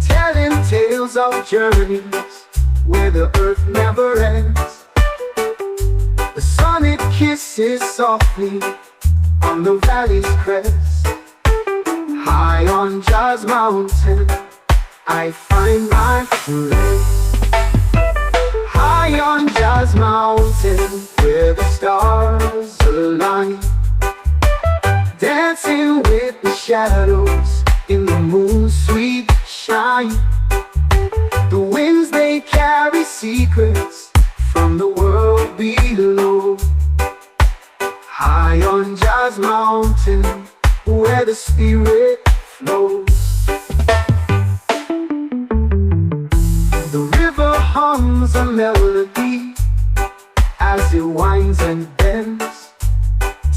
telling tales of journeys where the earth never ends. The sun it kisses softly on the valley's crest. High on Jazz Mountain, I find my place. High on Jazz Mountain, where the stars align. Dancing with the shadows in the moon's sweet shine. The winds they carry secrets from the world below. High on Jazz Mountain, where the spirit flows. The river hums a melody as it winds and bends,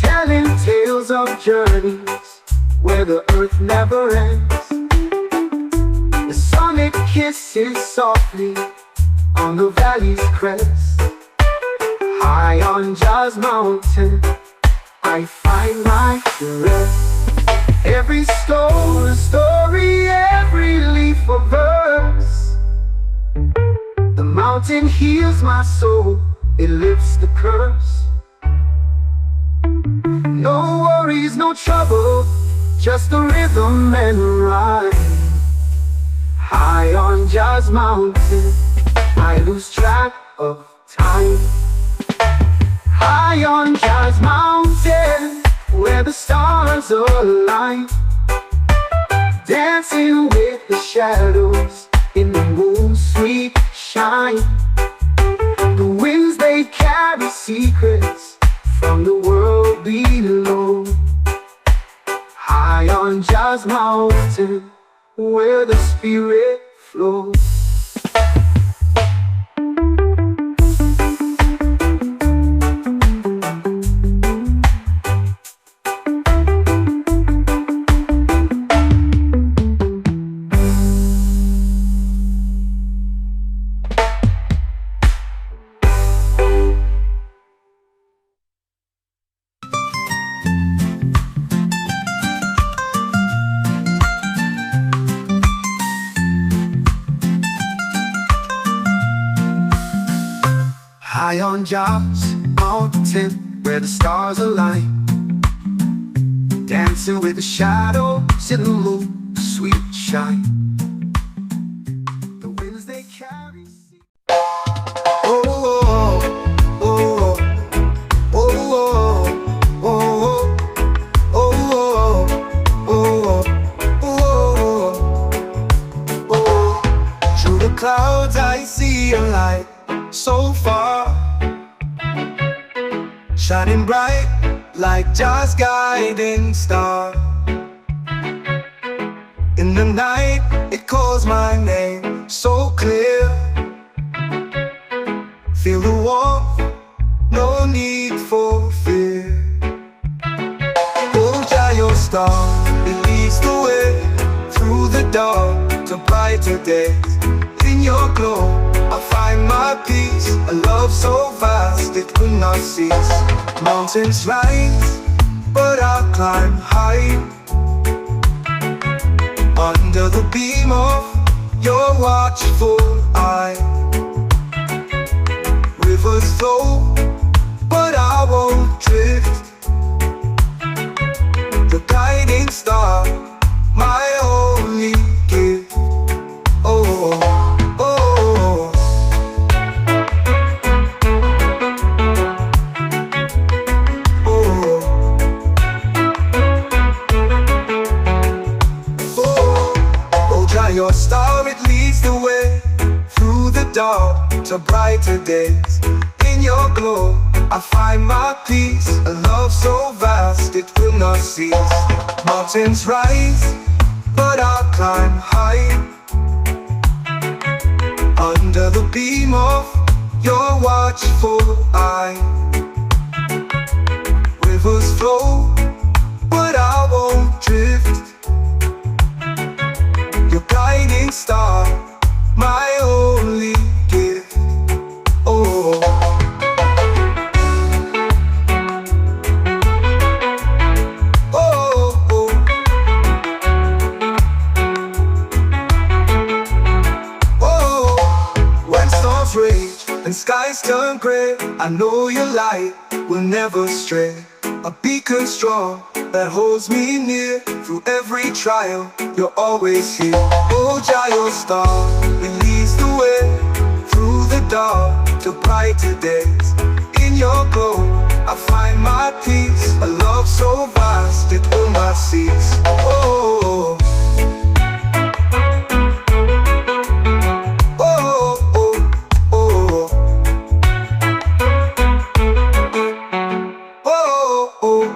telling tales of journeys where the earth never ends. The sun it kisses softly on the valley's crest. High on Jazz Mountain, I find my rest. Every stone a story, every leaf a verse. The mountain heals my soul, it lifts the curse. No worries, no trouble, just a rhythm and rhyme. High on Jazz Mountain, I lose track of time. High on Jazz Mountain, where the stars align, dancing with the shadows in the moon's sweet shine. The winds, they carry secrets from the world below. High on Jazz Mountain, where the spirit flows. High on Jazz Mountain, where the stars align, dancing with the shadows in the moon, sweet shine. The winds, they carry. Oh, oh, oh, oh, oh, oh, oh, oh, oh. Through the clouds I see a light so far, shining bright like Jazz guiding star. In the night it calls my name so clear. Feel the warmth, no need for fear. Hold out your star, it leads the way through the dark to brighter days. In your glow I find my peace, a love so vast it will not cease. Mountains rise, but I'll climb high, under the beam of your watchful eye. Rivers flow, but I won't drift. The guiding star, my only gift. Oh, oh, oh, oh. Try your star, it leads the way through the dark to brighter days. In your glow I find my peace, a love so vast it will not cease. Mountains rise, but I'll climb high, under the beam of your watchful eye. Rivers flow, but I won't drift. Your guiding star, my only gift. Oh, oh, oh, oh. When storms rage and skies turn gray, I know your light will never stray. A beacon strong that holds me near through every trial. You're always here. Oh, Jayo star, it leads the way through the dark to brighter days. In your glow I find my peace, a love so vast it will not cease. Oh, oh, oh, oh, oh, oh.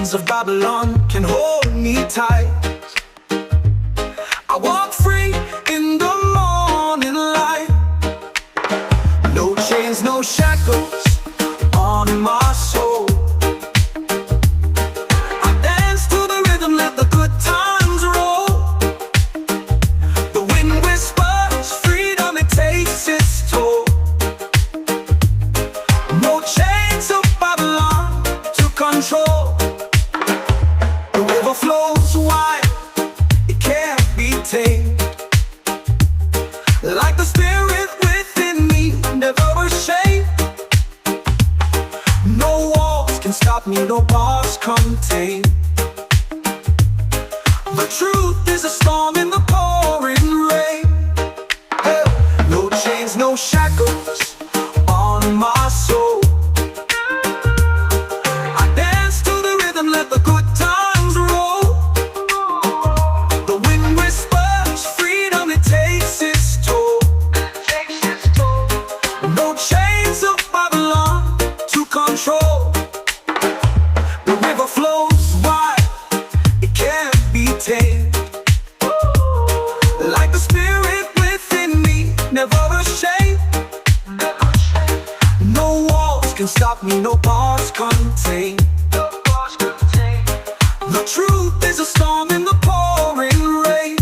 chains of Babylon can hold me tight. I walk free in the morning light. No chains, no shackles on my soul. I dance to the rhythm, let the good times roll. The wind whispers freedom, it takes its toll. No chains of Babylon to control. The river flows wide, it can't be tamed. Like the spirit within me, never ashamed. No walls can stop me, no bars contain. The truth is a storm in the pouring rain. Hey. No chains, no shackles on my soul. I dance to the rhythm, let the good times roll. The wind whispers freedom, it takes its toll. No chains of Babylon to control. The river flows wide, it can't be tamed. Like the spirit within me, never ashamed. No walls can stop me, no bars contain. The truth is a storm in the pouring rain.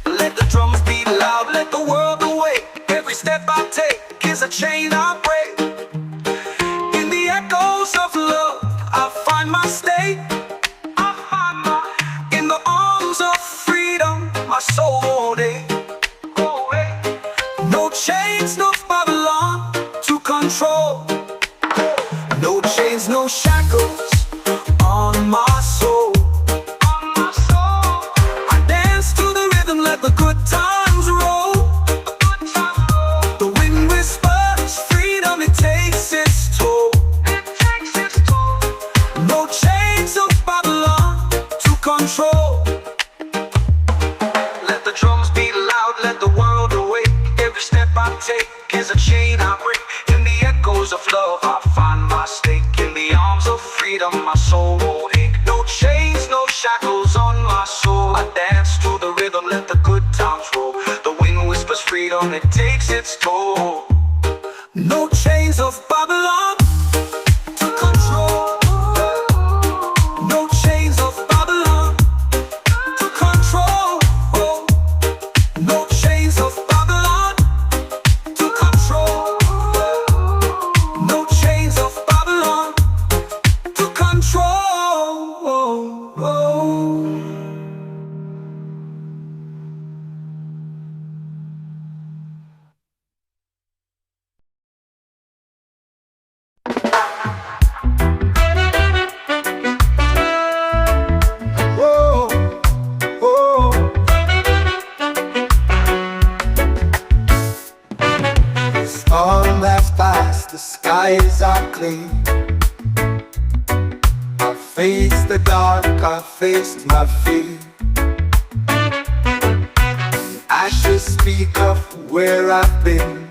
Let the drums beat loud, let the world awake. Every step I take is a chain I break. In the echoes of love, I find my state. In the arms of freedom, my soul won't ache. No chains, no Babylon to control. No chains, no shackles on my soul. I dance to the rhythm, let the good times roll. The wind whispers freedom, it takes its toll. No chains of Babylon to control. Let the drums beat loud, let the world awake. Every step I take is a chain I break. In the echoes of love, I find my stake. In the arms of freedom, my soul won't ache. No chains, no shackles on my soul. I dance to the rhythm, let the good times roll. The wind whispers freedom, it takes its toll. No chains of Babylon to control. No chains of Babylon to control. No chains of Babylon to control. No chains of Babylon to control. Whoa, whoa. Storm has passed, the skies are clean. I faced the dark, I faced my fear. Ashes speak of where I've been,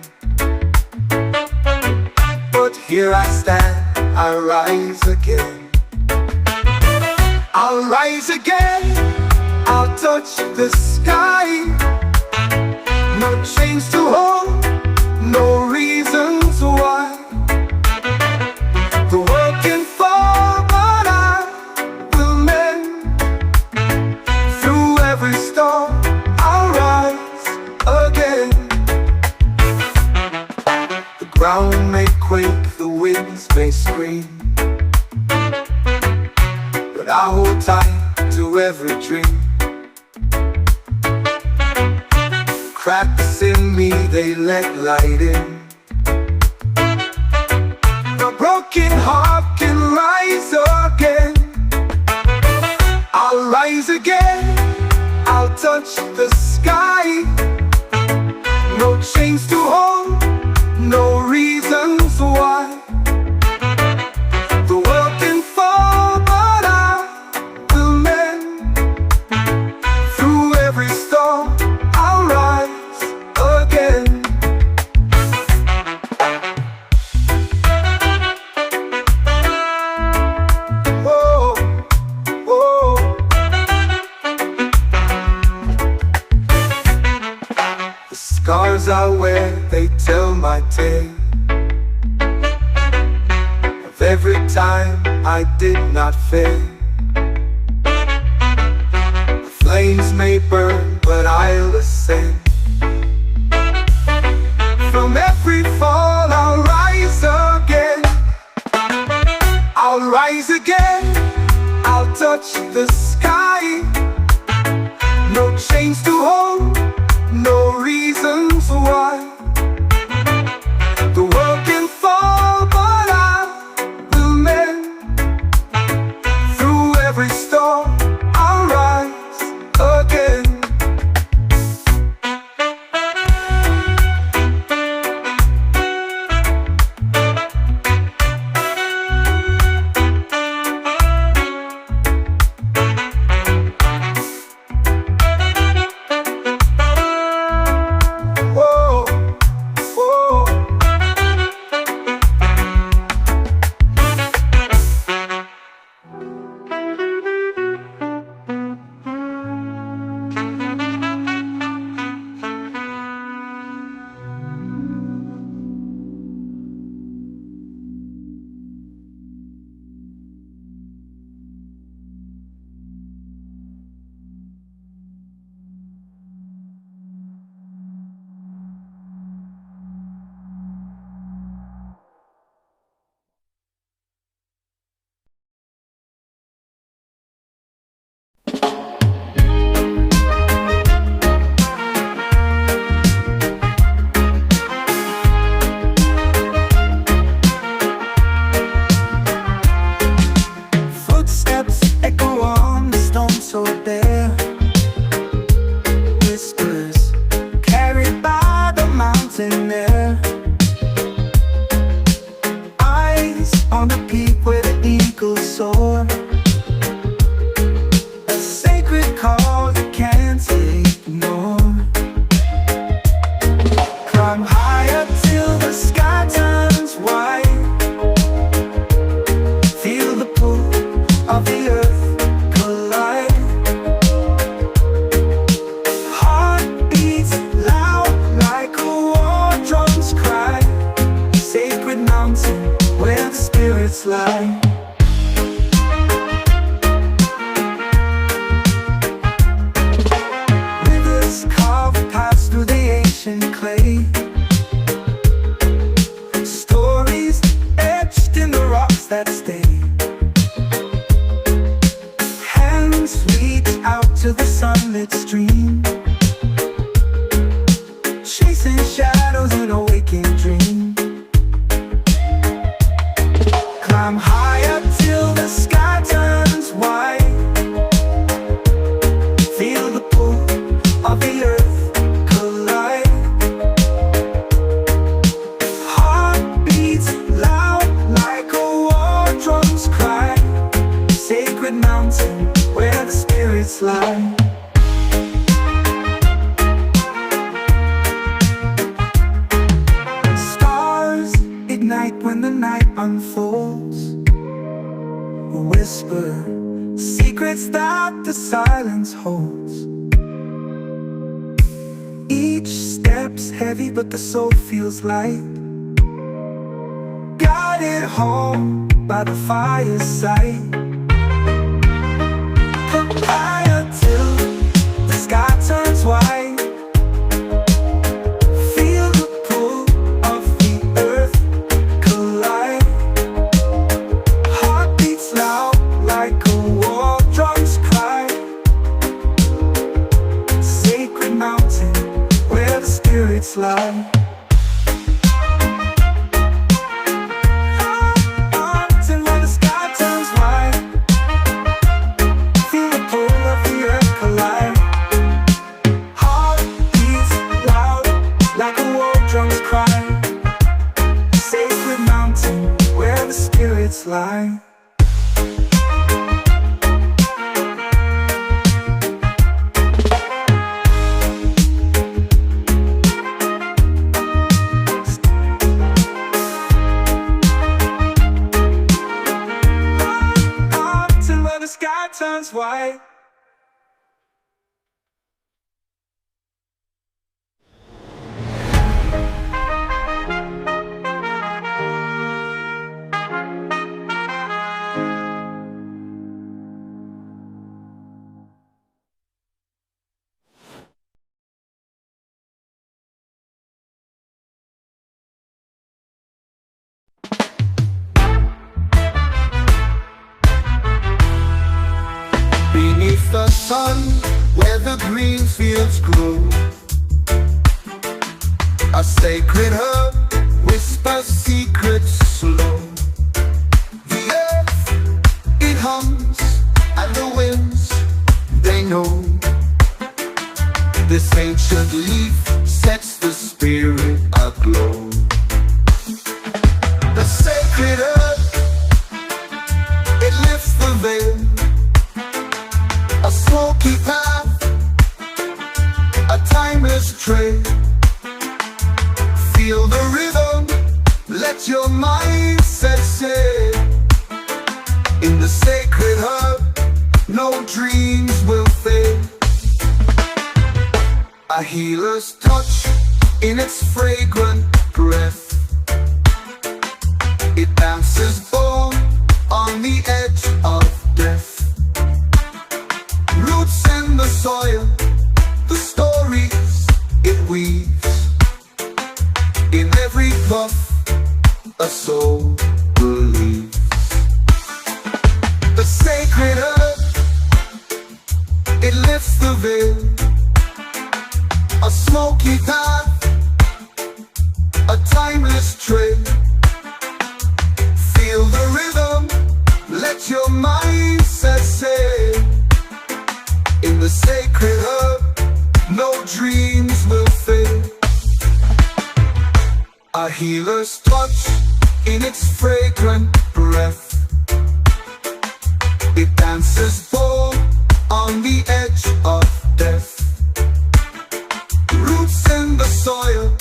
but here I stand, I rise again. I'll rise again, I'll touch the sky. No chains to hold, no reasons why. The world can fall, but I will mend. Through every storm, I'll rise again. The ground may quake, the winds may scream, but I hold tight to every dream. Cracks in me, they let light in. The broken heart can rise again. I'll rise again, I'll touch the sky. No chains to hold, no reasons why. The world can fall, but I will mend. Through every storm, I'll rise again. time I did not fade. The flames may burn, but I'll ascend. From every fall I'll rise again. I'll rise again. I'll touch the sky. No chains to hold, no reasons why. The world can fall, but I will mend. Through every storm I'll rise again. But the soul feels light, guided home by the fireside. Higher till the sky turns white. Feel the pull of the earth collide. Heart beats loud like a war drum's cry. Sacred mountain where the spirits lie. Lie. Till where the sky turns white. sun where the green fields grow. A sacred herb whispers secrets slow. The earth, it hums, and the winds, they know. This ancient leaf sets the spirit aglow. The sacred herb, it lifts the veil. A smoky path, a timeless trail. Feel the rhythm, let your mind set sail. In the sacred herb, no dreams will fail. A healer's touch in its fragrant breath. It dances born on the edge of death. Roots in the soil, the stories it weaves. In every puff, a soul believes. The sacred herb, it lifts the veil. A smoky path, a timeless trail. Feel the rhythm, let your mind set sail. In the sacred herb, no dreams will fail. A healer's touch in its fragrant breath. It dances bold on the edge of death. Roots in the soil,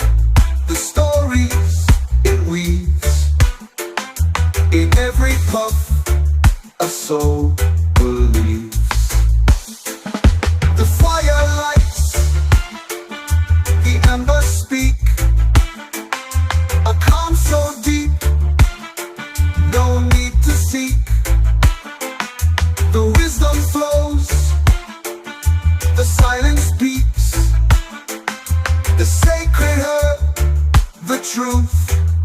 the stories it weaves. In every puff, a soul believes. The fire lights, the embers speak. A calm so deep, no need to seek. The wisdom flows, the silence speaks. The sacred herb, the truth,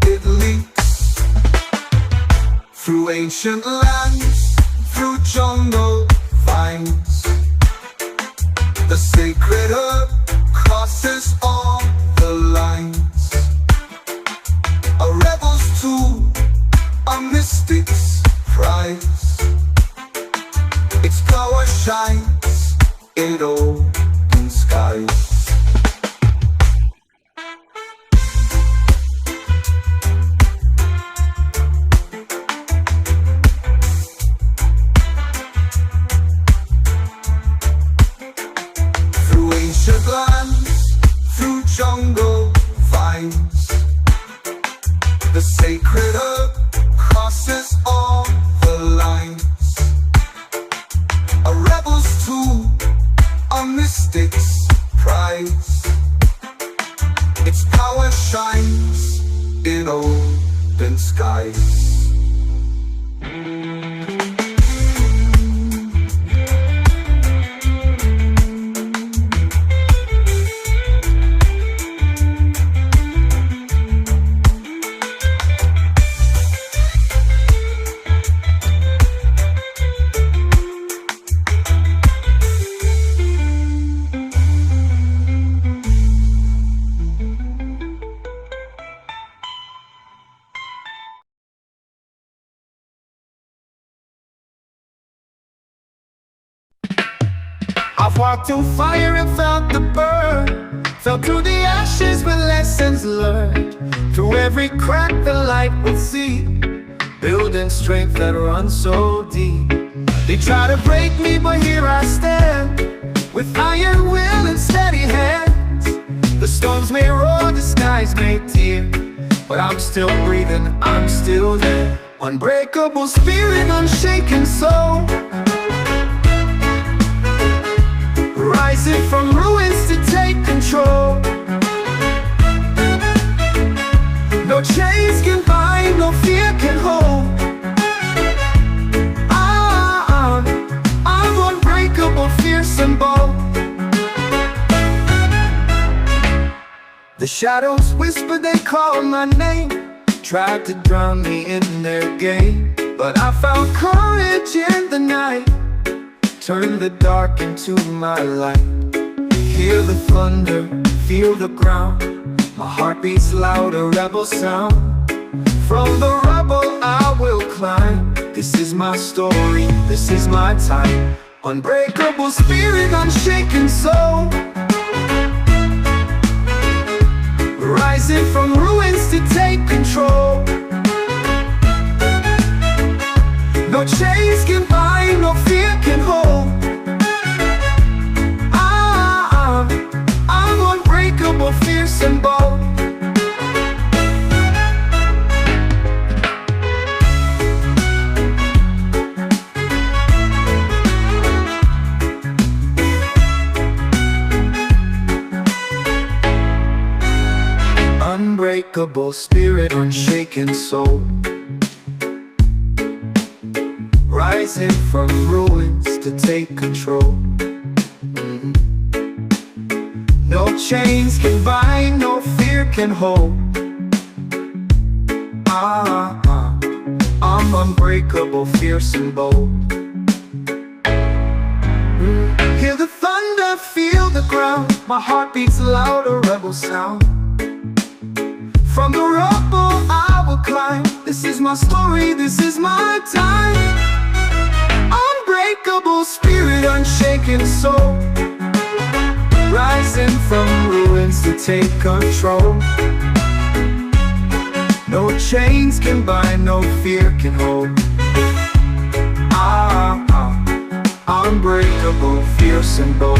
it leaks. Through ancient lands, through jungle vines. The sacred herb crosses all the lines. A rebel's tool, a mystic's prize. Its power shines in open skies. Lands, through jungle vines. The sacred herb crosses all the lines. A rebel's tool, a mystic's prize. Its power shines in open skies. I've walked through fire and felt the burn. Felt through the ashes with lessons learned. Through every crack the light would see, building strength that runs so deep. They try to break me, but here I stand, with iron will and steady hands. The storms may roar, the skies may tear, but I'm still breathing, I'm still there. Unbreakable spirit, unshaken soul, rising from ruins to take control. No chains can bind, no fear can hold. I'm unbreakable, fierce and bold. The shadows whisper, they call my name, tried to drown me in their game, but I found courage in the night turn the dark into my light. Hear the thunder, feel the ground. My heart beats loud, a rebel sound. From the rubble I will climb. This is my story, this is my time. Unbreakable spirit, unshaken soul. Rising from ruins to take control. No chains can bind, no fear can hold. I'm unbreakable, fierce and bold. Unbreakable spirit, unshaken soul. Rising from ruins to take control. No chains can bind, no fear can hold. I'm unbreakable, fierce and bold. Hear the thunder, feel the ground. My heart beats loud, a rebel sound. From the rubble I will climb. This is my story, this is my time. Unbreakable spirit, unshaken soul. Rising from ruins to take control. No chains can bind, no fear can hold. Unbreakable, fierce and bold.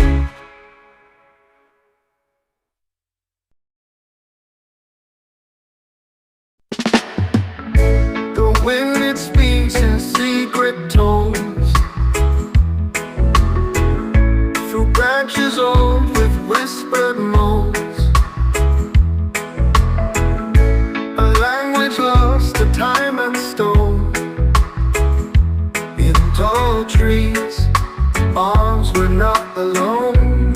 The wind, it speaks in secret tones, through branches old with whispered moans. A language lost to time and stone. In tall trees, arms were not alone.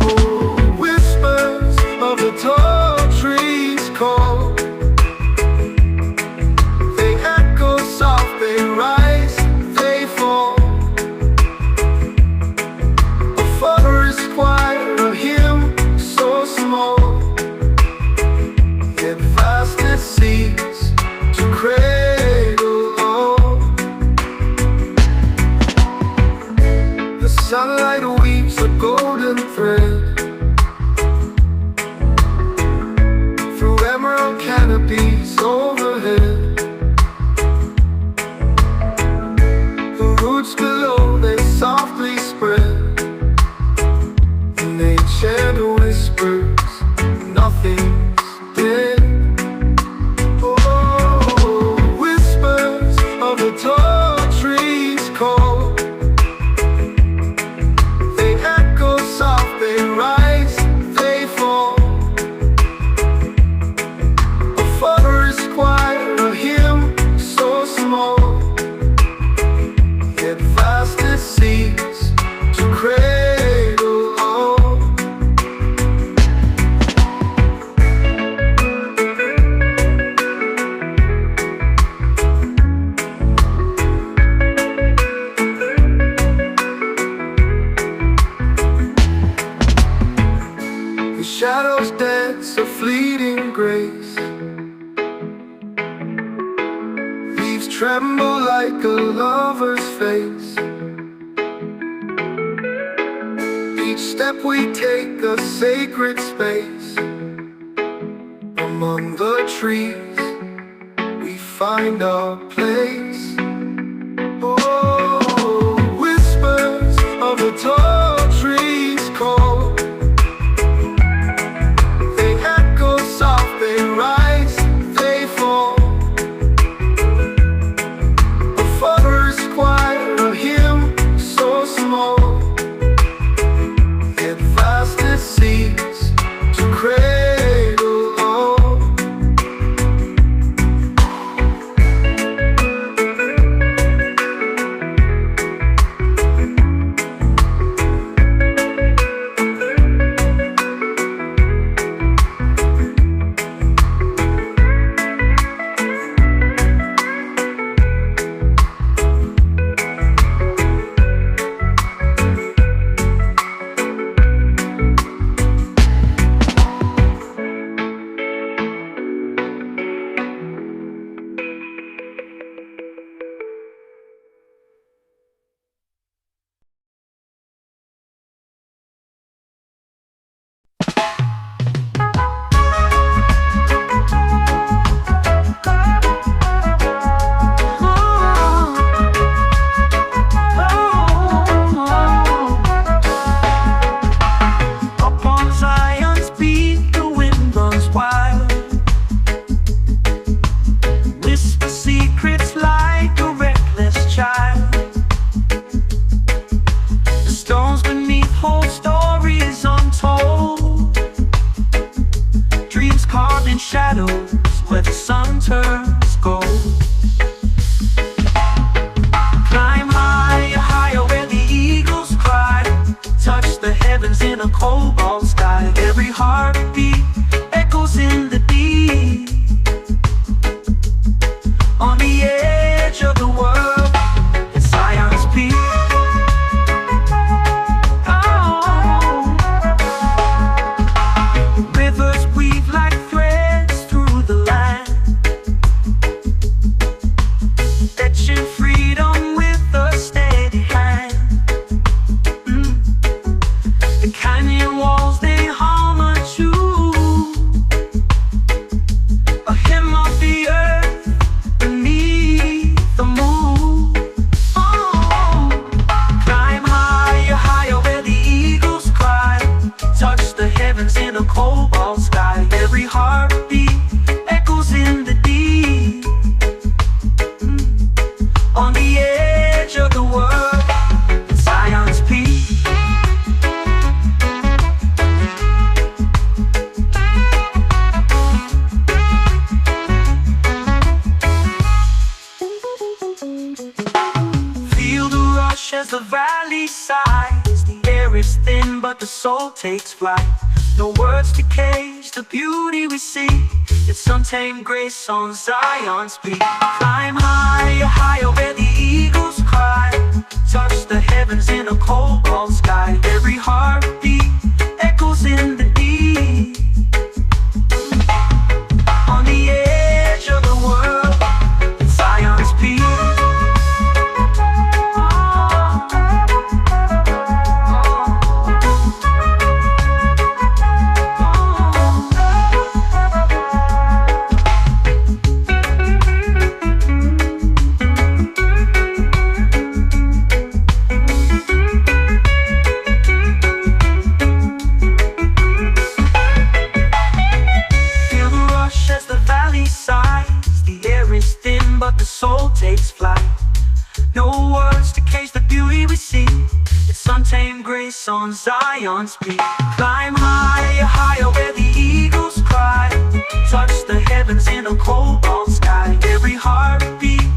Oh, whispers of the tall trees call. They echo soft, they rise, they fall. A forest choir, a hymn so small, yet vast it seems to cradle all. The sunlight weaves a golden thread through emerald canopies overhead. The roots below, they softly spread, and they chant whispers, nothing's dead. Oh, whispers of the tall trees call. They echo soft, they rise, they fall. A forest choir, a hymn so small, yet vast it seems to cradle all. The shadows dance a fleeting grace. Leaves tremble like a lover's face. Each step we take a sacred space. Among the trees we find our place. Oh, whispers of the tall trees call. They echo soft, they rise, they fall. A forest choir, a hymn so small, yet vast it seems to cradle all. sun turns gold. Climb higher, higher where the eagles cry. Touch the heavens in a cobalt sky. Every heartbeat echoes in the deep. On the edge of the world, it's Zion's peak. Rivers weave like threads through the land, etching freedom with a steady hand. The canyon walls, they hum a tune, a hymn of the earth beneath the moon. Oh, climb higher, higher where the eagles cry. Touch the heavens in a cobalt sky. Every heartbeat echoes in the deep. On the edge of the world, Zion's peak. Feel the rush as the valley sighs. The air is thin, but the soul takes flight. No words to cage the beauty we see. It's untamed grace on Zion's peak. Climb higher, higher where the eagles cry. Touch the heavens in a cobalt sky. Every heartbeat echoes in the deep. On the edge of the world, Zion's peak. Feel the rush as the valley sighs. The air is thin, but the soul takes flight. No words to cage the beauty we see. It's untamed grace on Zion's peak. Climb higher, higher where the eagles cry. Touch the heavens in a cobalt sky. Every heartbeat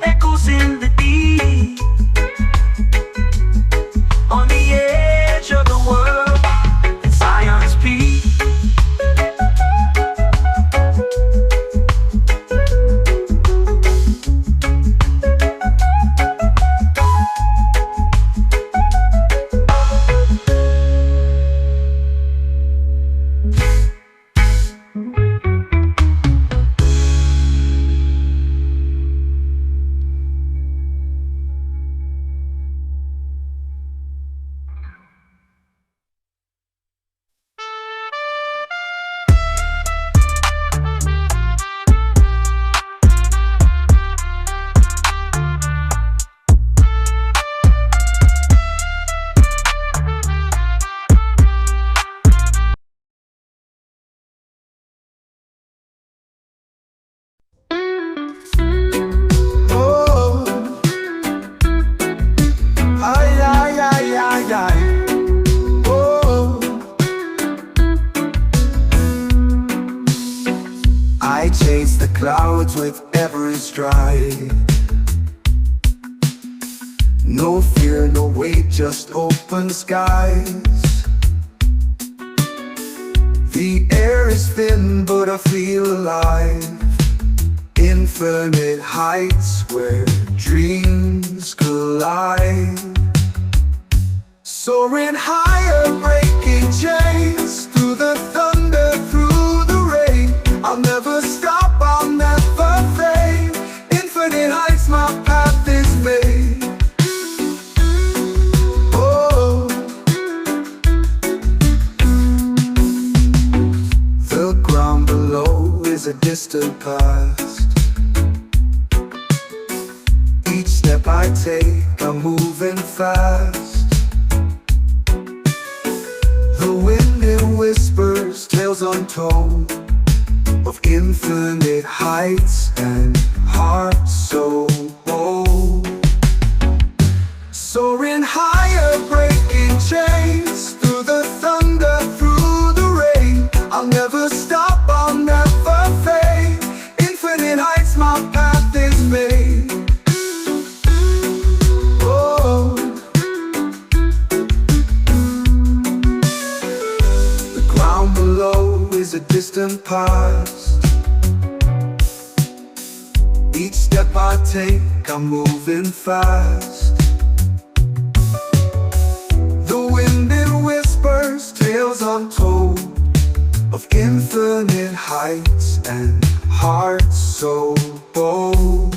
echoes in the deep. On the edge of the world, it's Zion's peak. Oh, ay, ay, ay, ay, ay. Oh, I chase the clouds with every stride. No fear, no weight, just open skies. The air is thin, but I feel alive. Infinite heights where dreams collide. Soaring higher, breaking chains. Through the thunder, through the rain. I'll never stop, I'll never fade. Infinite heights, my path is made. Oh, the ground below is a distant past. Each step I take, I'm moving fast. The wind, it whispers tales untold of infinite heights and hearts so bold. Soaring higher, breaking chains. Through the thunder, through the rain. I'll never stop, I'll never fade. Infinite my path is made. Oh, the ground below is a distant past. Each step I take, I'm moving fast. The wind it whispers tales untold of infinite heights and hearts so bold.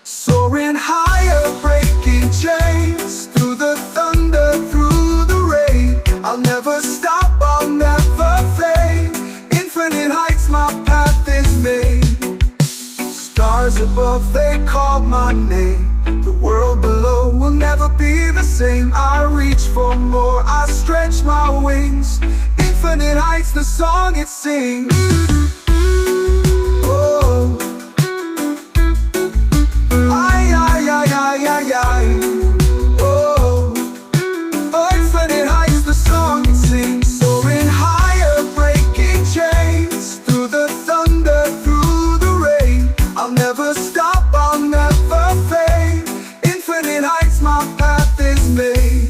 Soaring higher, breaking chains, through the thunder, through the rain. I'll never stop, I'll never fade. Infinite heights, my path is made. Stars above, they call my name. The world below will never be the same. I reach for more, I stretch my wings. Infinite heights, the song it sings. Oh, ay, ay, ay, ay, ay, ay. Oh, oh, infinite heights, the song it sings. Soaring higher, breaking chains, through the thunder, through the rain. I'll never stop, I'll never fade. Infinite heights, my path is made.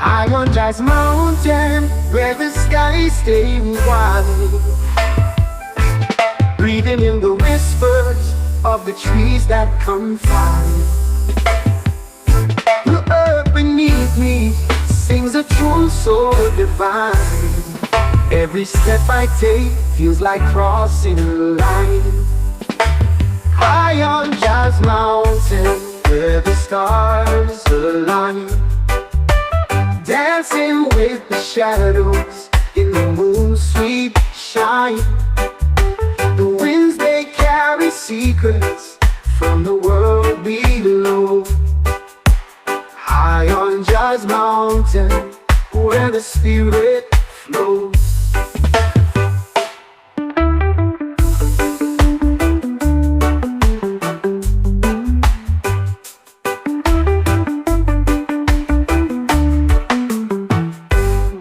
High on Jazz Mountain, where the skies stay wide, breathing in the whispers of the trees that come flying. The earth beneath me sings a tune so divine. Every step I take feels like crossing a line. High on Jazz Mountain, where the stars align, dancing with the shadows in the moon's sweet shine. The winds, they carry secrets from the world below. High on Jazz Mountain, where the spirit flows.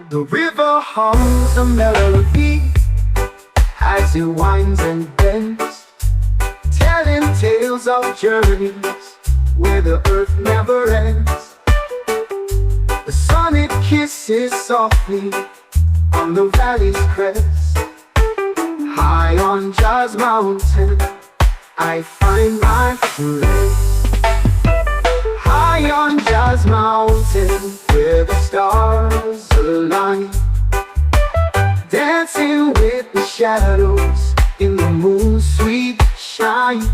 The river hums a melody as it winds and bends, telling tales of journeys where the earth never ends. The sun it kisses softly on the valley's crest. High on Jazz Mountain, I find my rest. High on Jazz Mountain, where the stars align, dancing with the shadows in the moon's sweet shine.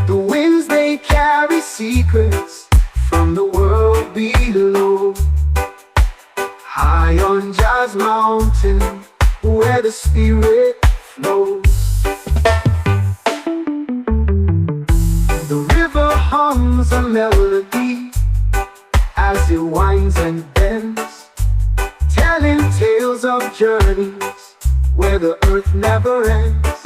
The winds, they carry secrets from the world below. High on Jazz Mountain, where the spirit flows. The river hums a melody as it winds and bends, telling tales of journeys where the earth never ends.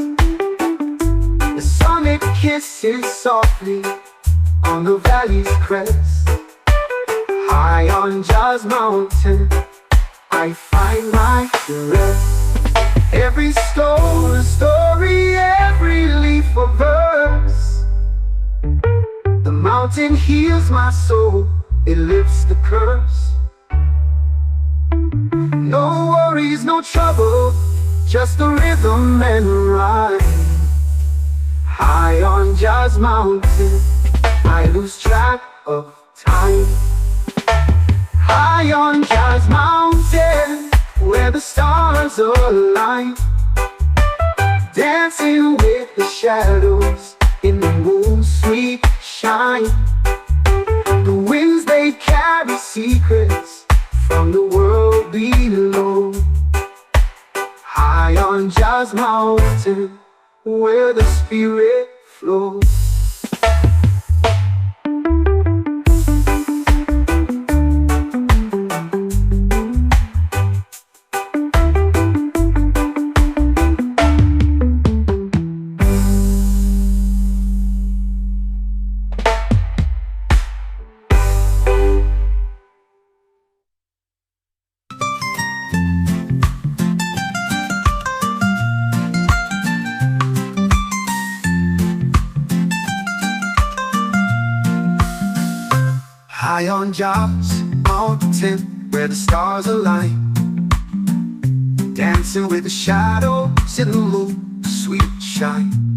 The sun it kisses softly on the valley's crest. High on Jazz Mountain, I find my rest. Every stone a story, every leaf a verse. The mountain heals my soul, it lifts the curse. No worries, no trouble, just the rhythm and rhyme. High on Jazz Mountain, I lose track of time. High on Jazz Mountain, where the stars align, dancing with the shadows in the moon's sweet shine. The winds, they carry secrets from the world below. High on Jazz Mountain, where the spirit flows. High on jobs, mountain where the stars align, dancing with the shadows in the moon, sweet shine.